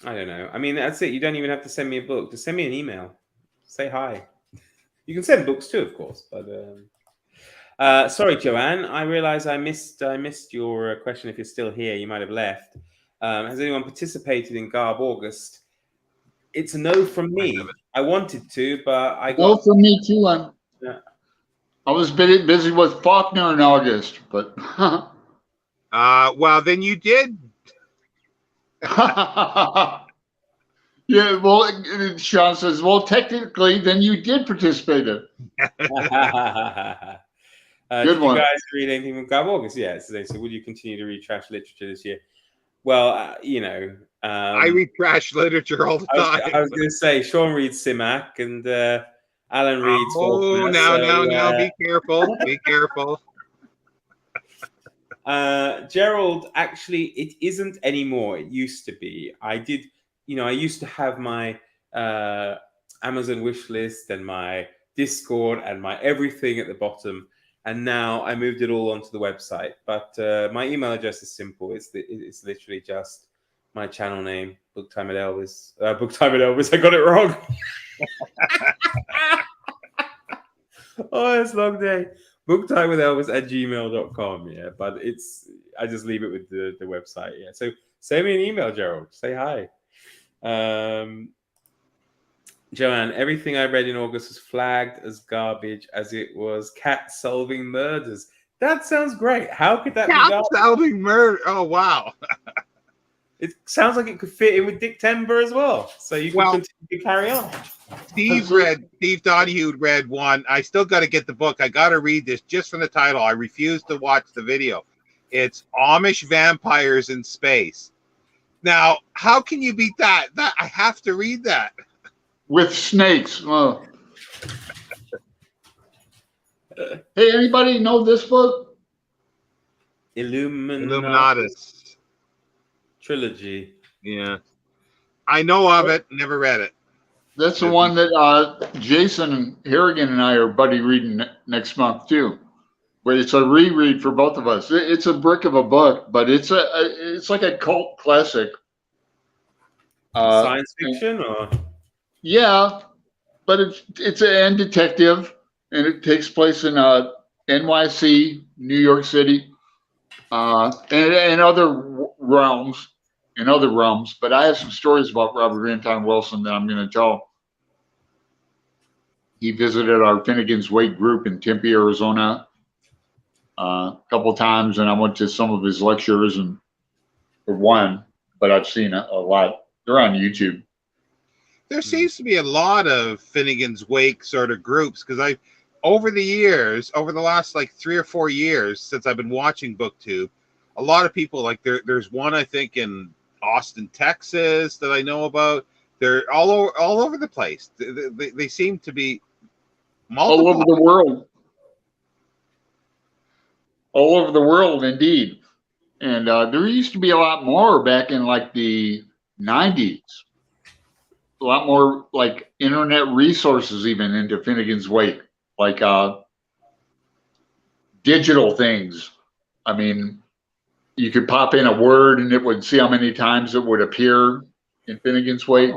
I don't know. I mean, that's it. You don't even have to send me a book. Just send me an email. Say hi. You can send books too, of course. But sorry, Joanne. I realize I missed your question. If you're still here, you might have left. Has anyone participated in Garb August? It's a no from me. I wanted to, but I got no from me too. I was busy with Faulkner in August, but well, then you did. Yeah, well, Sean says, well, technically, then you did participate in. Good Good did one. you guys read anything from Garb August? Yes. Yeah, so would you continue to read trash literature this year? Well, I read trash literature all the time. I was going to say, Sean reads Simak and Alan reads. Oh, now, be careful. Be careful. Gerald, actually, it isn't anymore. It used to be. I used to have my Amazon wish list and my Discord and my everything at the bottom. And now I moved it all onto the website. But my email address is simple. It's literally just my channel name, Booktime at Elvis. Booktime at Elvis. I got it wrong. Oh, it's a long day. Booktimewithelvis@gmail.com. Yeah, but I just leave it with the website. Yeah. So send me an email, Gerald. Say hi. Joanne, everything I read in August was flagged as garbage as it was cat solving murders. That sounds great. How could that be garbage? Cat solving murder. Oh, wow. It sounds like it could fit in with Dick Timber as well. So you can continue to carry on. Steve Donahue read one. I still got to get the book. I got to read this just from the title. I refuse to watch the video. It's Amish Vampires in Space. Now, how can you beat that? I have to read that. With snakes. Oh. Hey, anybody know this book? Illuminatus Trilogy. Yeah. I know of it, never read it. That's the one that Jason Harrigan and I are buddy reading next month too. But it's a reread for both of us. It's a brick of a book, but it's like a cult classic. Science fiction, or yeah, but it's an detective, and it takes place in NYC, New York City, and other realms. But I have some stories about Robert Anton Wilson that I'm going to tell. he visited our Finnegan's Wake group in Tempe, Arizona, a couple of times, and I went to some of his lectures and for one, but I've seen a lot. They're on YouTube. There seems to be a lot of Finnegan's Wake sort of groups because over the years, over the last like 3 or 4 years since I've been watching BookTube, a lot of people like there's one I think in Austin, Texas that I know about. They're all over the place. They seem to be multiple. All over the world. All over the world, indeed. And there used to be a lot more back in like the 90s. A lot more like internet resources even into Finnegan's Wake, like digital things. I mean, you could pop in a word and it would see how many times it would appear in Finnegan's Wake.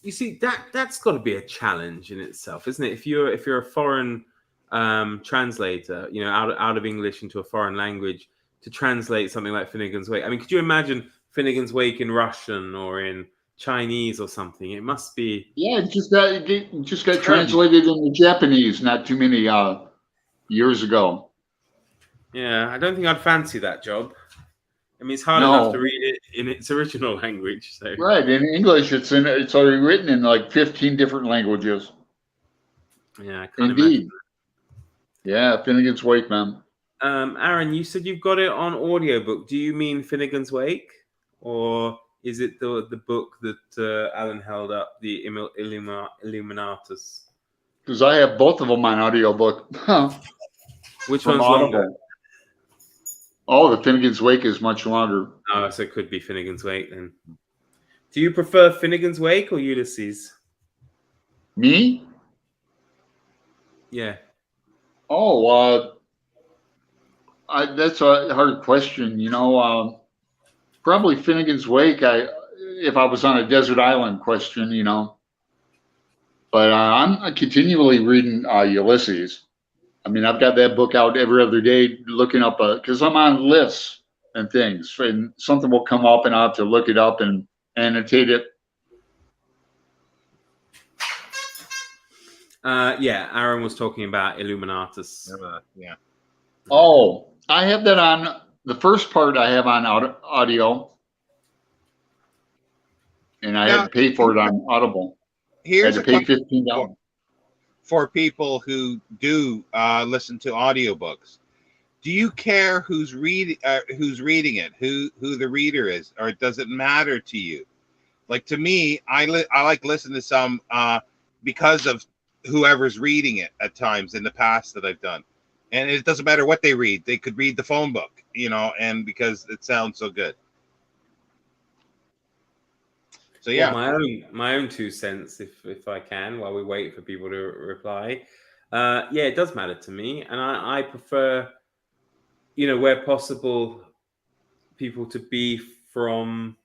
You see, that's got to be a challenge in itself, isn't it? If you're a foreign translator, you know, out of English into a foreign language, to translate something like Finnegan's Wake. I mean, could you imagine Finnegan's Wake in Russian or in Chinese or something? It must be. Yeah, it just got translated into Japanese not too many years ago. Yeah, I don't think I'd fancy that job. I mean, it's hard enough to read it in its original language. So. Right, in English, it's already written in like 15 different languages. Yeah, I can't Indeed. imagine. Yeah, Finnegan's Wake, man. Aaron, you said you've got it on audiobook. Do you mean Finnegan's Wake, or is it the book that Alan held up, the Illuminatus? Because I have both of them on audiobook. Which one's longer? Oh, the Finnegan's Wake is much longer. Oh, so it could be Finnegan's Wake then. Do you prefer Finnegan's Wake or Ulysses? Me? Yeah. Oh, that's a hard question. You know, probably Finnegan's Wake. If I was on a desert island question, you know. But I'm continually reading Ulysses. I mean, I've got that book out every other day, looking up because I'm on lists and things, and something will come up, and I'll have to look it up and annotate it. Yeah, Aaron was talking about Illuminatus. Yeah. Oh, I have that on the first part. I have on audio, and I had to pay for it on Audible. Here's I had to pay $15 for people who do listen to audiobooks. Do you care who's reading it, who the reader is, or does it matter to you? Like to me, I like listening to some because of whoever's reading it at times in the past that I've done, and it doesn't matter what they read. They could read the phone book, you know, and because it sounds so good. So yeah, well, my own 2 cents, if I can, while we wait for people to reply. Yeah, it does matter to me, and I prefer, you know, where possible, people to be from.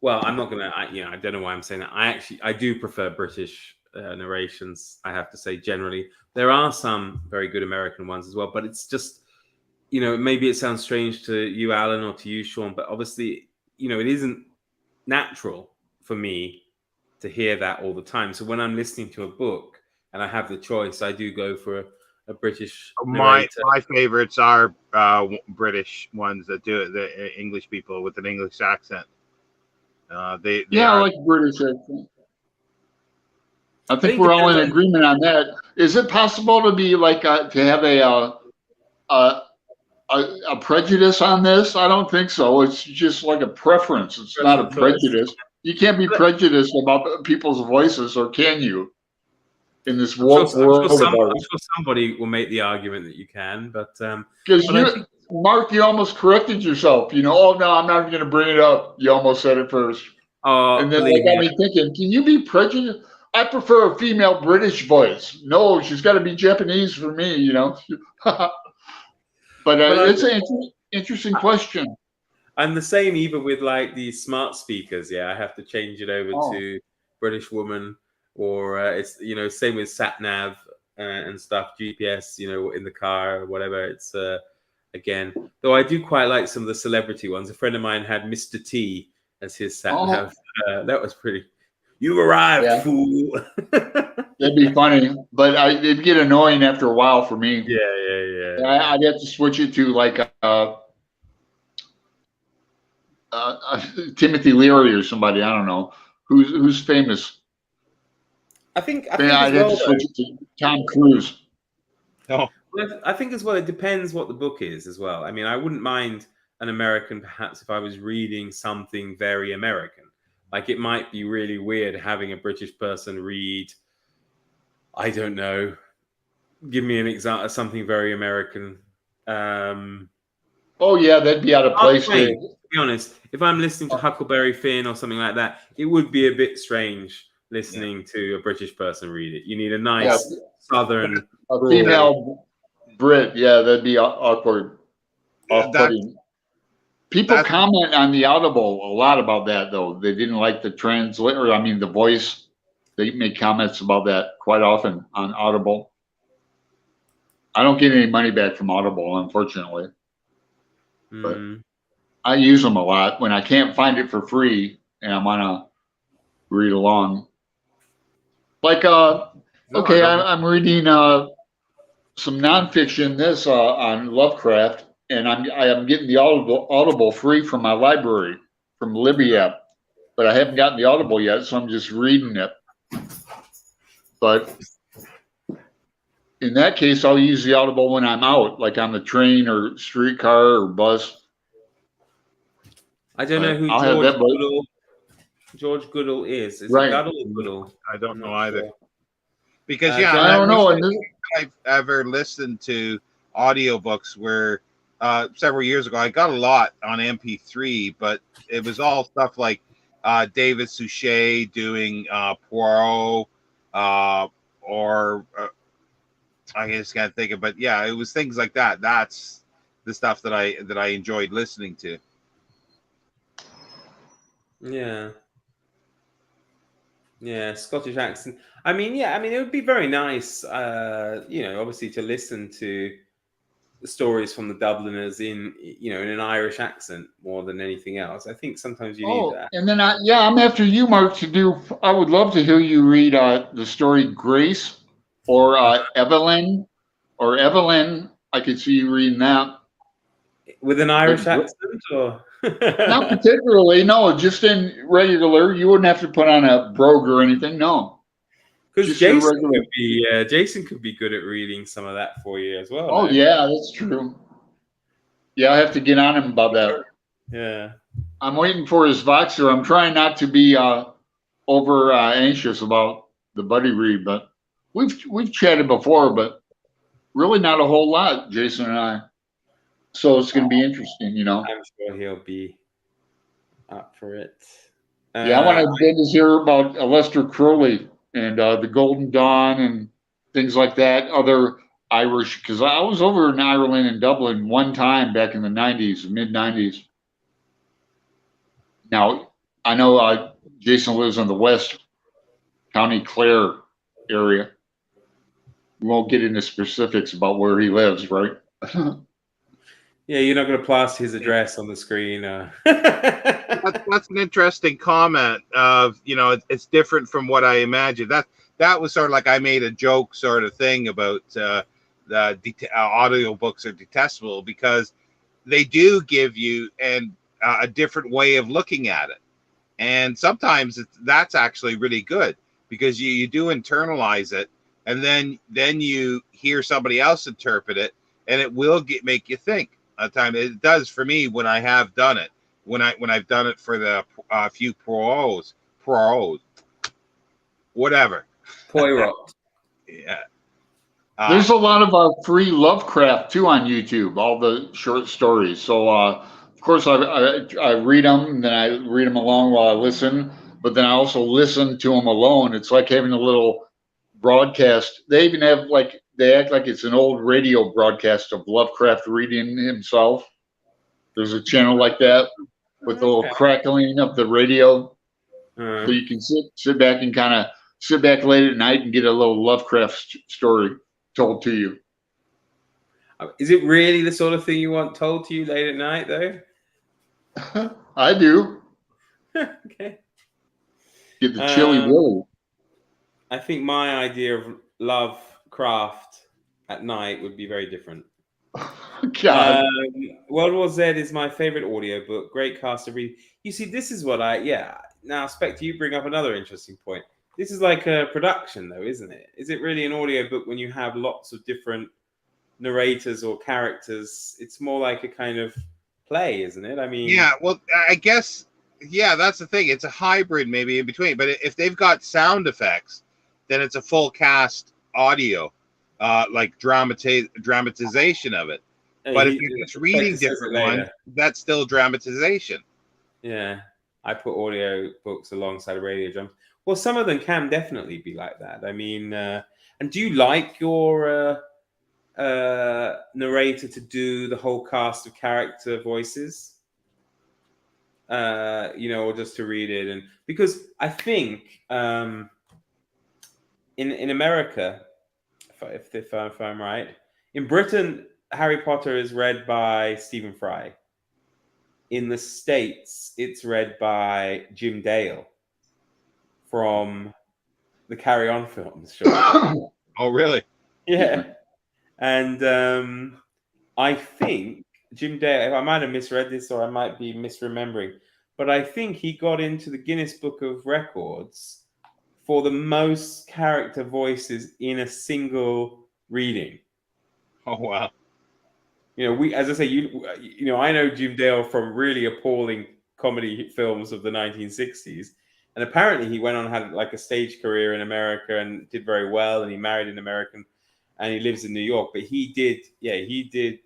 Well, I'm not gonna. I don't know why I'm saying that. I do prefer British narrations. I have to say, generally, there are some very good American ones as well, but it's just, you know, maybe it sounds strange to you, Alan, or to you, Sean, but obviously, you know, it isn't natural for me to hear that all the time. So when I'm listening to a book and I have the choice, I do go for a British narrator. My favorites are British ones that do it, the English people with an English accent. I like British accent. I think we're all in agreement on that. Is it possible to be like to have a prejudice on this? I don't think so. It's just like a preference. It's not a prejudice. You can't be prejudiced about people's voices, or can you? In this world of ours. I'm sure somebody will make the argument that you can, but because Mark, you almost corrected yourself. You know, oh no, I'm not even going to bring it up. You almost said it first, and then that got me thinking. Can you be prejudiced? I prefer a female British voice. No, she's got to be Japanese for me. You know, but it's an interesting question. I'm the same even with like the smart speakers. Yeah, I have to change it over to British woman, or it's, you know, same with sat nav and stuff, GPS, you know, in the car or whatever. It's again, though I do quite like some of the celebrity ones. A friend of mine had Mr. T as his sat nav. That was pretty. You arrived, fool. That'd be funny, but it'd get annoying after a while for me. Yeah. I'd have to switch it to like Timothy Leary or somebody. I don't know who's famous. I think I'd as have well, to though, switch it to Tom Cruise. No. I think as well, it depends what the book is as well. I mean, I wouldn't mind an American perhaps if I was reading something very American. Like it might be really weird having a British person read, I don't know, give me an example of something very American. Oh yeah, that'd be out of place. To be honest, if I'm listening to Huckleberry Finn or something like that, it would be a bit strange listening to a British person read it. You need a nice southern female Brit. Yeah, that'd be awkward. Off-putting. People comment on the Audible a lot about that, though. They didn't like the the voice. They make comments about that quite often on Audible. I don't get any money back from Audible, unfortunately. But I use them a lot when I can't find it for free and I want to read along. Like, I'm reading some nonfiction on Lovecraft, and I'm getting the Audible free from my library from Libby app, but I haven't gotten the Audible yet, so I'm just reading it. But in that case, I'll use the Audible when I'm out, like on the train or streetcar or bus. I don't know who George Goodall is. Is it Goodall or Goodall? I don't know either. Sure. Because I don't know. I've ever listened to audiobooks where several years ago I got a lot on MP3, but it was all stuff like David Suchet doing Poirot, or I just can't think of. But yeah, it was things like that. That's the stuff that I enjoyed listening to. Yeah, Scottish accent. I mean, it would be very nice, obviously to listen to the stories from the Dubliners in an Irish accent more than anything else. I think sometimes you need that. And then I'm after you, Mark, I would love to hear you read the story Grace or Evelyn. I could see you reading that. With an Irish accent, or? Not particularly, no, just in regular. You wouldn't have to put on a brogue or anything, no. Because Jason could be good at reading some of that for you as well. Oh, yeah, that's true. Yeah, I have to get on him about that. Yeah. I'm waiting for his Voxer. I'm trying not to be over anxious about the buddy read, but we've chatted before, but really not a whole lot, Jason and I. So it's going to be interesting, I'm sure he'll be up for it. I want to hear about Aleister Crowley and the Golden Dawn and things like that. Other Irish, because I was over in Ireland and Dublin one time back in the 90s, mid 90s. Now, I know Jason lives in the West County Clare area. We won't get into specifics about where he lives, right? Yeah, you're not going to plaster his address on the screen. That's an interesting comment. It's different from what I imagined. That was sort of like I made a joke sort of thing about the audiobooks are detestable because they do give you a different way of looking at it, and sometimes that's actually really good because you do internalize it, and then you hear somebody else interpret it, and it will make you think. Time it does for me when I have done it. When I've done it for the few Poirot, whatever. Poirot. Yeah. There's a lot of free Lovecraft too on YouTube. All the short stories. So of course I read them, and then I read them along while I listen. But then I also listen to them alone. It's like having a little broadcast. They even have they act like it's an old radio broadcast of Lovecraft reading himself. There's a channel like that with a little crackling of the radio. So you can sit back and kind of sit back late at night and get a little Lovecraft story told to you. Is it really the sort of thing you want told to you late at night, though? I do. Okay. Get the chilly willy. I think my idea of love craft at night would be very different. God. World War Z is my favorite audiobook. Great cast of read. You see, this is what now, Spectre, you bring up another interesting point. This is like a production, though, isn't it? Is it really an audiobook when you have lots of different narrators or characters? It's more like a kind of play, isn't it? I mean, Yeah, well, I guess, yeah, that's the thing. It's a hybrid maybe in between. But if they've got sound effects, then it's a full cast audio, like dramatization of it. But if you're just reading Spectre says it different ones, later. that's still dramatization. Yeah, I put audio books alongside radio drums. Well, some of them can definitely be like that. I mean, and do you like your narrator to do the whole cast of character voices? Or just to read it, and because I think in America, if I'm right, in Britain, Harry Potter is read by Stephen Fry. In the States, it's read by Jim Dale from the Carry On films. Sure. Oh, really? Yeah. And I think Jim Dale, I might have misread this or I might be misremembering, but I think he got into the Guinness Book of Records for the most character voices in a single reading. Oh, wow. As I say, I know Jim Dale from really appalling comedy films of the 1960s, and apparently he went on and had like a stage career in America and did very well, and he married an American, and he lives in New York. But he did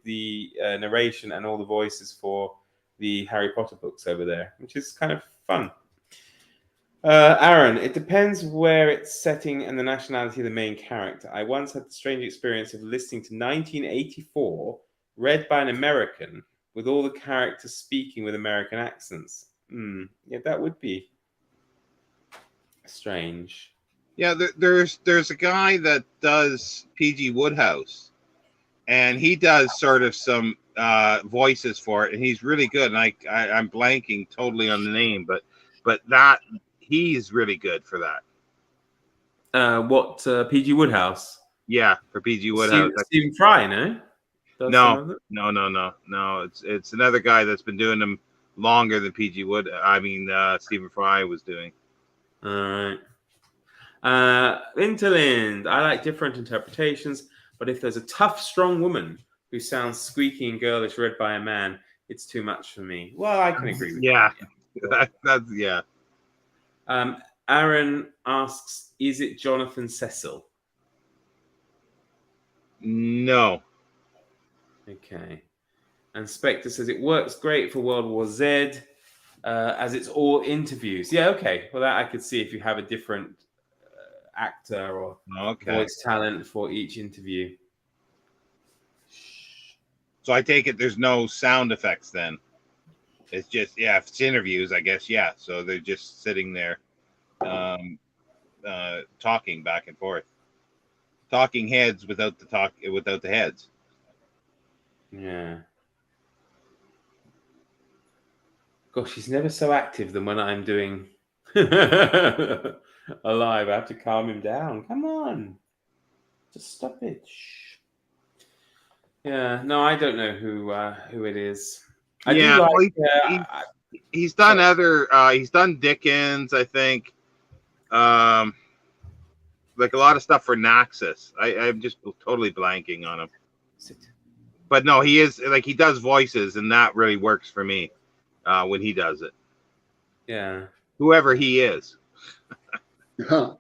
the narration and all the voices for the Harry Potter books over there, which is kind of fun. Aaron, it depends where it's setting and the nationality of the main character. I once had the strange experience of listening to 1984 read by an American with all the characters speaking with American accents. Yeah, that would be strange. Yeah, there's a guy that does PG Woodhouse, and he does sort of some voices for it, and he's really good. And I'm blanking totally on the name, but that he's really good for that. PG Woodhouse? Yeah, for PG Woodhouse. Stephen Fry, no? No. It's another guy that's been doing them longer than PG Wood. I mean, Stephen Fry was doing. All right. Interlind, I like different interpretations, but if there's a tough, strong woman who sounds squeaky and girlish read by a man, it's too much for me. Well, I can agree with that. That's yeah. Aaron asks, is it Jonathan Cecil? No. Okay. And Spectre says it works great for World War Z as it's all interviews. Yeah, okay. Well, that I could see if you have a different actor or voice talent for each interview. So I take it there's no sound effects then. It's just, if it's interviews, I guess, yeah. So they're just sitting there talking back and forth. Talking heads without the heads. Yeah. Gosh, she's never so active than when I'm doing alive. I have to calm him down. Come on. Just stop it. Shh. Yeah, no, I don't know who it is. He's done he's done Dickens, I think. Like a lot of stuff for Naxos. I'm just totally blanking on him. But no, he is he does voices, and that really works for me when he does it. Yeah. Whoever he is. Huh.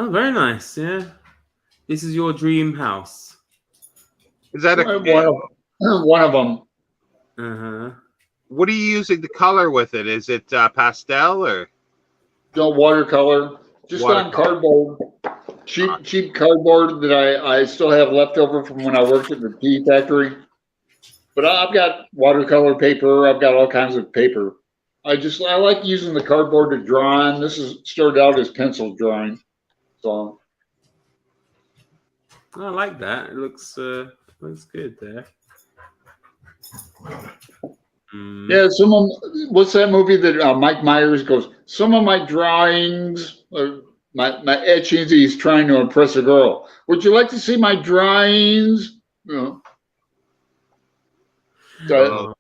Oh, very nice. Yeah. This is your dream house. Is that one of them? Uh-huh. What are you using the color with it? Is it pastel or? No, watercolor. Just on cardboard. Cheap cardboard that I still have left over from when I worked at the tea factory. But I've got watercolor paper. I've got all kinds of paper. I like using the cardboard to draw on. This started out as pencil drawing. So I like that. It looks good there. Yeah, what's that movie that Mike Myers goes, some of my drawings, or my etchings, he's trying to impress a girl. Would you like to see my drawings? You know, Yeah.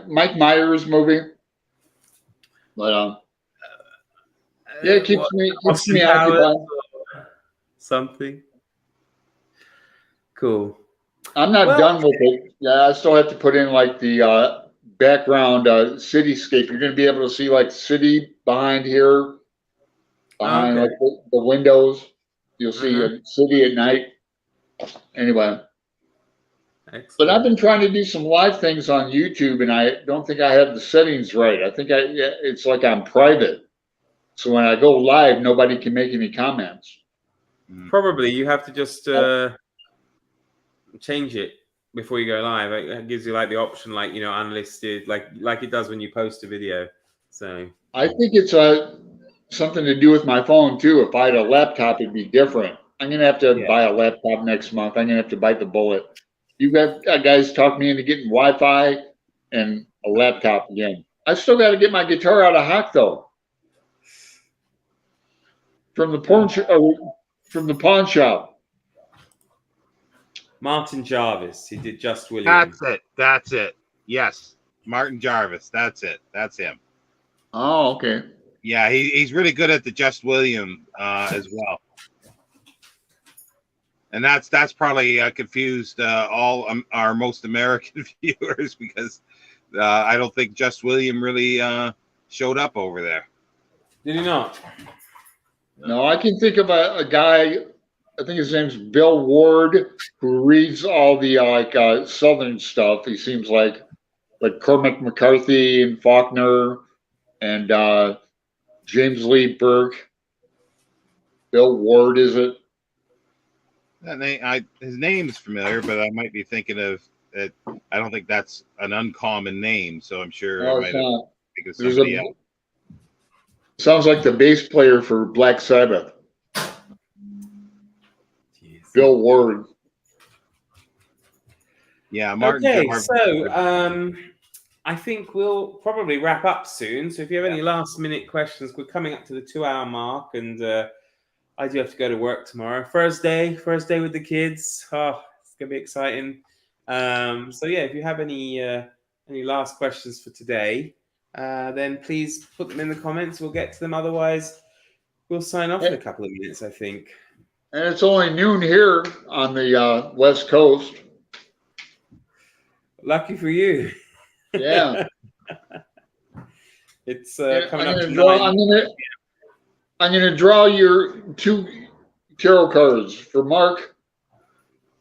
Mike Myers movie. But yeah, it keeps Austin me Powers occupied. or something. Cool. I'm not Well, done with it. Yeah, I still have to put in like the background cityscape. You're going to be able to see like city behind here, behind Okay. like the windows. You'll see Uh-huh. a city at night. Anyway, but Excellent. I've been trying to do some live things on YouTube, and I don't think I have the settings right. I think it's like I'm private, so when I go live, nobody can make any comments. Probably you have to just change it before you go live. It gives you like the option, like, you know, unlisted, like it does when you post a video. So I think it's something to do with my phone too. If I had a laptop, it'd be different. I'm gonna have to buy a laptop next month. I'm gonna have to bite the bullet. You got guys talk me into getting Wi-Fi and a laptop again. I still got to get my guitar out of hock though. From the pawn shop. Martin Jarvis, he did Just William. That's it. Yes, Martin Jarvis. That's it. That's him. Oh, okay. Yeah, he's really good at the Just William as well. And that's probably confused all our most American viewers, because I don't think Just William really showed up over there. Did he not? No, I can think of a guy. I think his name's Bill Ward, who reads all the Southern stuff. He seems like Cormac McCarthy and Faulkner and James Lee Burke. Bill Ward, is it? That name, his name is familiar, but I might be thinking of it. I don't think that's an uncommon name, so I'm sure No, I might have think of somebody else. Sounds like the bass player for Black Sabbath. Jeez. Bill Ward. Yeah, Martin. Okay, Jarvis. so I think we'll probably wrap up soon. So if you have any last minute questions, we're coming up to the 2-hour mark, and I do have to go to work tomorrow. First day with the kids. Oh, it's gonna be exciting. So yeah, if you have any last questions for today, then please put them in the comments. We'll get to them. Otherwise, we'll sign off in a couple of minutes, I think. And it's only noon here on the West Coast. Lucky for you. Yeah. It's coming up to 9. I'm gonna draw your 2 tarot cards for Mark.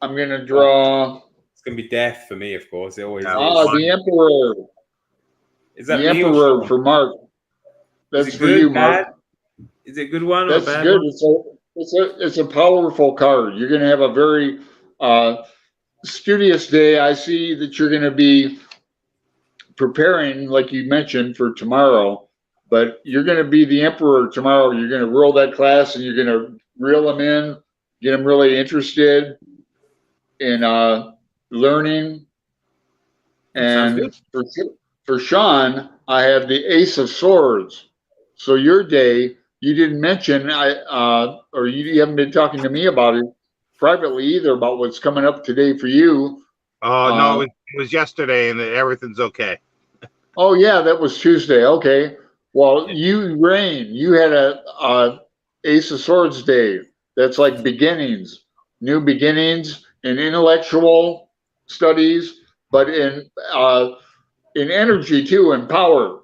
I'm gonna draw. It's gonna be death for me, of course. It always is. The Emperor. Is that the Emperor for Mark? That's for you, Mark. Bad? Is it a good one? That's or bad good. One? It's a powerful card. You're gonna have a very studious day. I see that you're gonna be preparing, like you mentioned, for tomorrow. But you're going to be the emperor tomorrow. You're going to roll that class, and you're going to reel them in, get them really interested in learning. And for Sean, I have the Ace of Swords. So your day, you didn't mention, or you haven't been talking to me about it privately either, about what's coming up today for you. Oh, no, it was yesterday, and everything's okay. Oh, yeah, that was Tuesday. Okay. Well, you had a Ace of Swords day. That's like beginnings, new beginnings in intellectual studies, but in energy too, and power.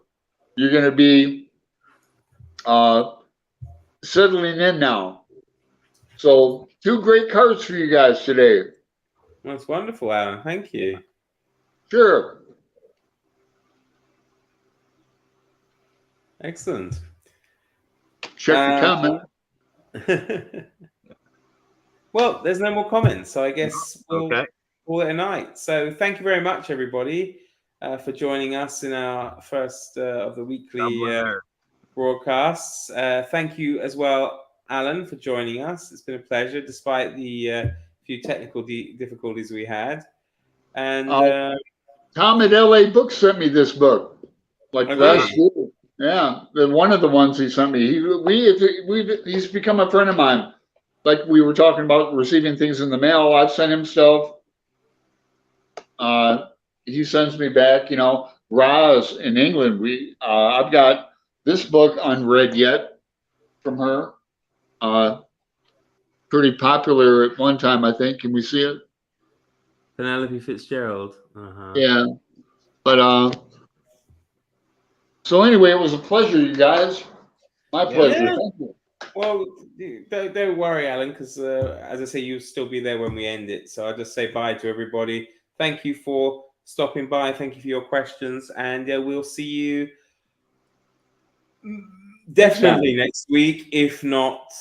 You're going to be settling in now. So 2 great cards for you guys today. That's wonderful, Alan. Thank you. Sure. Excellent. Check the comment. Well, there's no more comments, so I guess we'll call it a night. So thank you very much, everybody, for joining us in our first of the weekly broadcasts. Thank you as well, Alan, for joining us. It's been a pleasure, despite the few technical difficulties we had. And Tom at LA Books sent me this book like Oh, last really? year. Yeah, one of the ones he sent me. He's become a friend of mine. Like we were talking about receiving things in the mail. I've sent him stuff. He sends me back. You know, Roz in England. I've got this book unread yet from her. Pretty popular at one time, I think. Can we see it? Penelope Fitzgerald. Uh-huh. Yeah, but so anyway, it was a pleasure, you guys. My pleasure. Yeah. Thank you. Well, don't worry, Alan, because as I say, you'll still be there when we end it. So I'll just say bye to everybody. Thank you for stopping by. Thank you for your questions. And we'll see you definitely next week. If not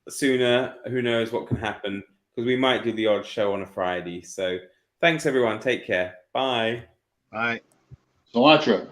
sooner, who knows what can happen, because we might do the odd show on a Friday. So thanks, everyone. Take care. Bye. Bye. Cilantro.